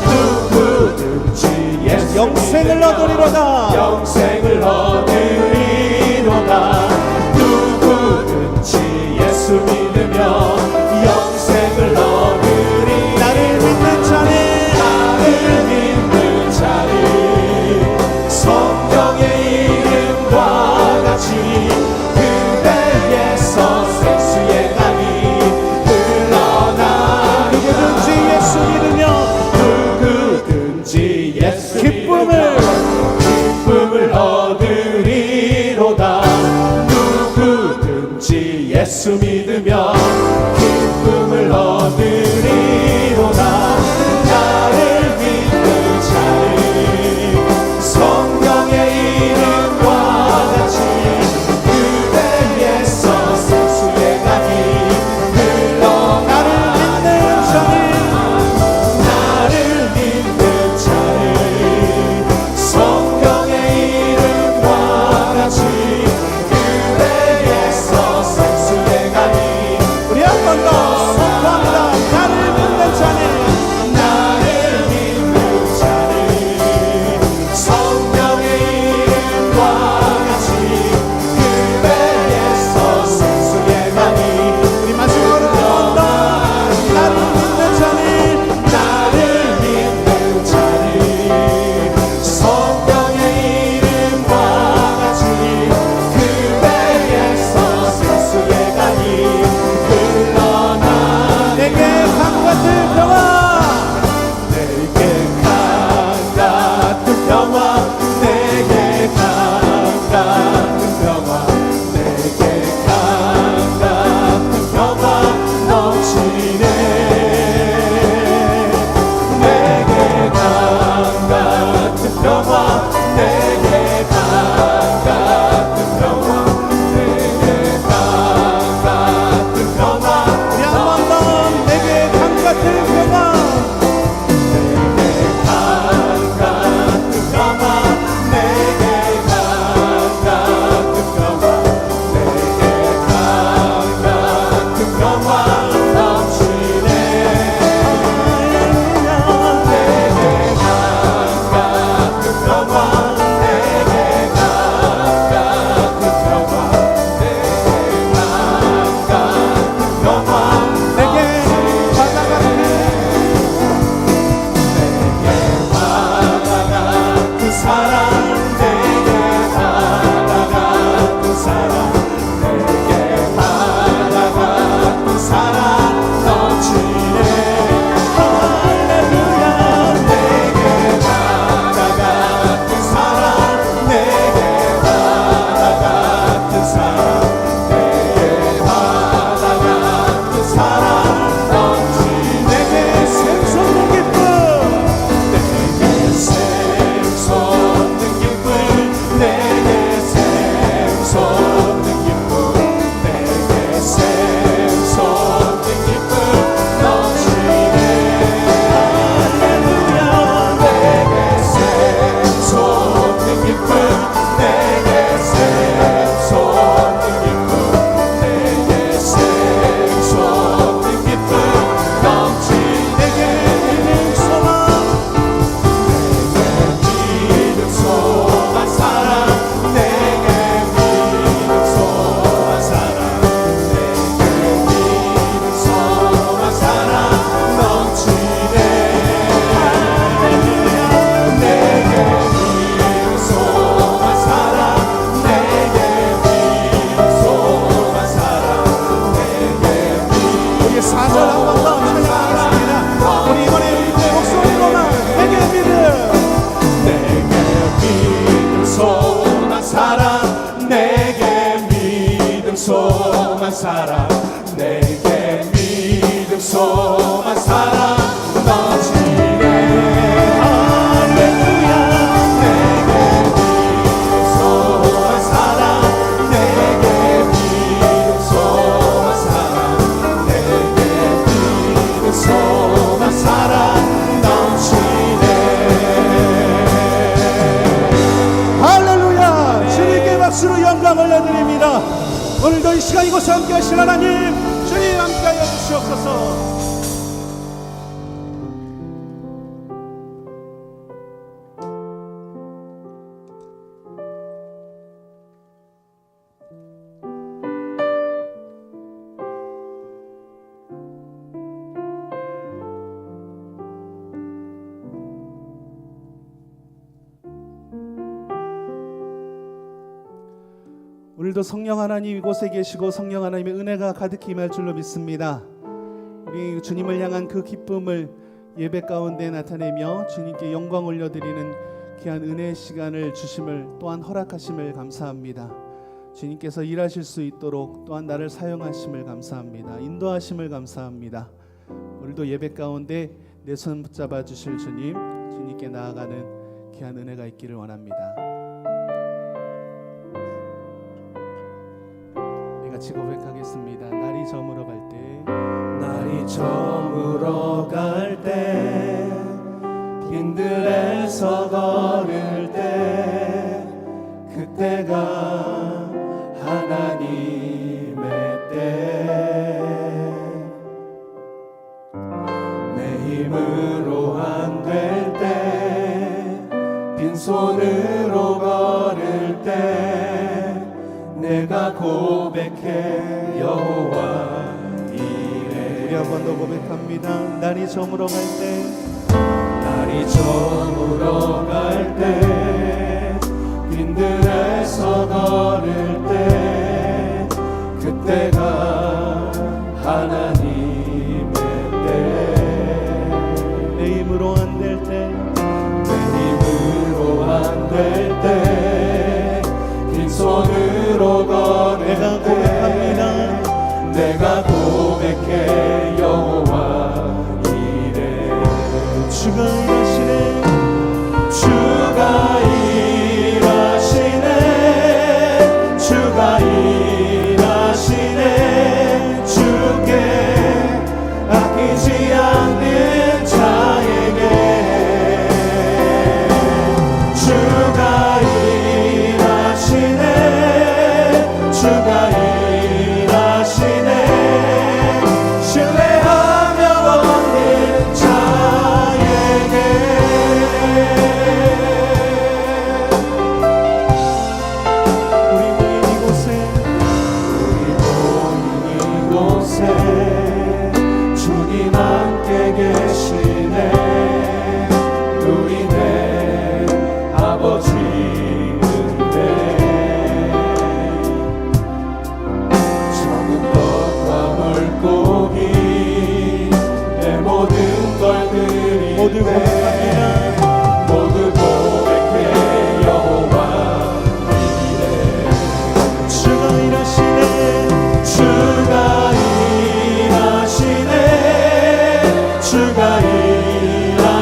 누구든지 예수 영생을 믿으면 얻으리로다. 영생을 얻으리로다. 누구든지 예수 믿으면 영생을 얻으리. 나를 믿는 자는 나를 믿는 자를 성령의 이름과 같이 그대에서 생수의 강이 흘러나. 누구든지 예수 믿으면 누구든지 예수 기쁨을 얻으리로다. 누구든지 예수 믿으면 기쁨을 얻으리로다. 나를 믿는 자를 성령의 이름과 같이 그대에서 생수의 강이 흘러나. 나를 믿는 자를 성령의 이름과 같이 그대에서 생수의 강이 우리 한 번 더 선포합니다. 나를 믿는 자는 나를 믿는 자를 성령의 이름과 같이 그대에서 생수의 강이. 우리 마지막으로 한 번 더 나를 믿는 자는 나를 믿는 자를 성령의 이름과 같이 그대에서 생수의 강이 흘러나. 내게 강 같은 평화 내게 강 같은 평화 내게 강 같은 평화 내게 강 같은 평화 넘치네. 내게 강 같은 평화 내게 강 같은 평화 내게 강 같은 평화. 우리 한 번 더 내게 강 같은 평화 내게 강 같은 평화 내게 강 같은 평화 내게 강 같은 평화 넘치네. 내게 강 같은 평화 내게 강 같은 평화 내게 강 같은 평화 내게 바다 같은 그 사랑 내게 바다가 그 사랑 내게 바다가 그 사랑 우리의 4절 한 번 더 찬양하겠습니다. 우리 이번에 우리 목소리로만 내게 믿음 소망 사랑 내게 믿음 소망 사랑 내게 믿음 소망 사랑 넘치네 할렐루야 내게 믿음 소망 사랑 내게 믿음 소망 사랑 내게 믿음 소망 사랑 넘치네 할렐루야. 주님께 박수로 영광 올려드립니다. 오늘도 이 시간 이곳에 함께 하신 하나님, 주님 함께하여 주시옵소서. 오늘도 성령 하나님 이곳에 계시고 성령 하나님의 은혜가 가득히 임할 줄로 믿습니다. 우리 주님을 향한 그 기쁨을 예배 가운데 나타내며 주님께 영광 올려드리는 귀한 은혜의 시간을 주심을 또한 허락하심을 감사합니다. 주님께서 일하실 수 있도록 또한 나를 사용하심을 감사합니다. 인도하심을 감사합니다. 오늘도 예배 가운데 내 손 붙잡아 주실 주님, 주님께 나아가는 귀한 은혜가 있기를 원합니다. 같이 고백하겠습니다. 날이 저물어 갈 때, 날이 저물어 갈 때, 빈들에서 걸을 때, 그때가 하나님의 때. 내 힘으로 안 될 때, 빈손으로 걸을 때, 내가 고백해 여호와 이래. 우리 한 번 더 고백합니다. 날이 저물어 갈 때, 날이 저물어 갈 때, 빈들에서 걸을 때, 그때가 하나님의 때. 내 힘으로 안 될 때, 내 힘으로 안 될 때, 빈손으로 걸을 내가 때, 고백합니다. 내가 고백해 여호와 이래. 주가 일하시네, 주가 일하시네, 주가 일하시네. 주께 아끼지 않는 자에게 주가 일하시네, 주가 일하시네. 신뢰하며 얻는 자에게. 우리 모인 이곳에, 우리 모인 이곳에 주님 함께 계시네. 누리네 아버지 은혜. 적은 떡과 물고기 내 모든 걸 드리네. 모두 고백합니다. 모두 고백해 여호와 이래. 주가 일하시네, 주가 일하시네, 주가 일하시네.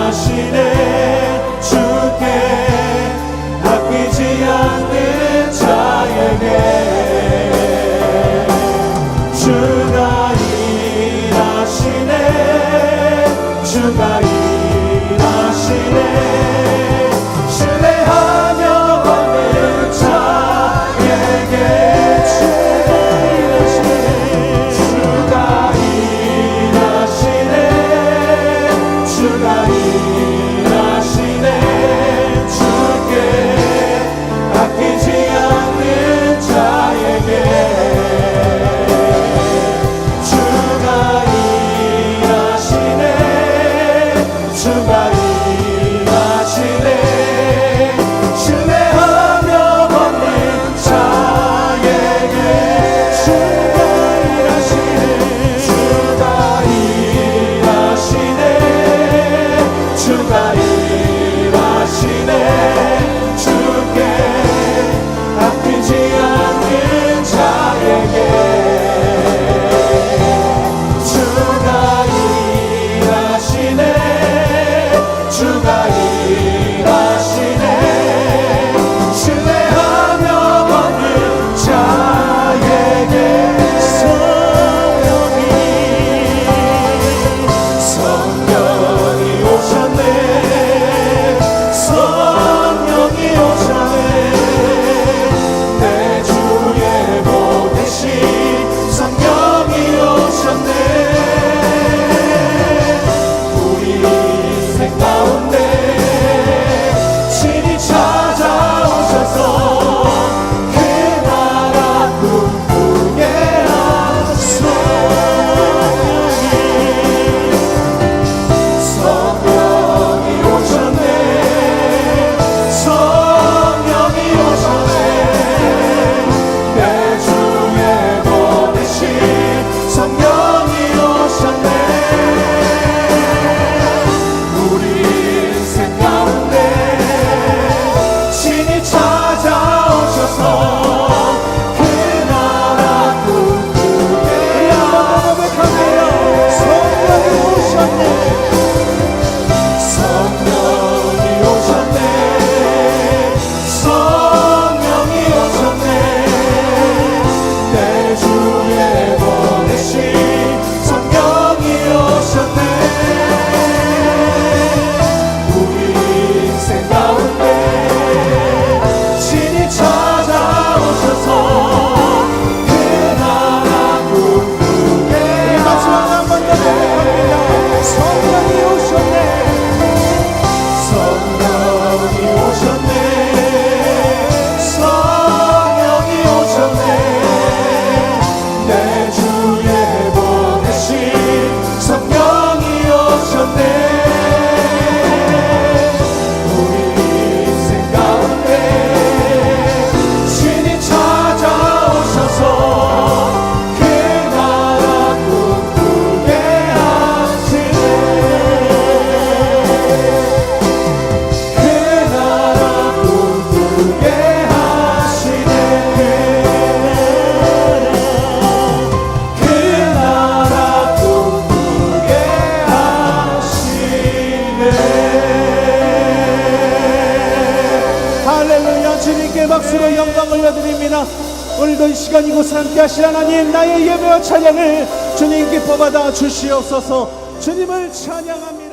성령이 오셨네. 성령이 오셨네. 성령이 오셨네. 내 주에 보내신 성령이 오셨네. 우리 인생 가운데 친히 찾아오셔서 그 나라 꿈꾸게 마지막 한 번 더 고백합니다. 성령이 오셨네. 성령이 오셨네. 성령이 오셨네. 내 주에 보내신 성령이 오셨네. 우리 인생 가운데 친히 찾아오셔서 그 나라 꿈꾸게 하시네. 그 나라 꿈꾸게 하시네. 그 나라 꿈꾸게 하시네. 할렐루야. 주님께 박수로 영광 올려드립니다. 오늘도 이 시간 이곳을 함께 하실 하나님, 나의 예배와 찬양을 주님 기뻐 받아 주시옵소서. 주님을 찬양합니다.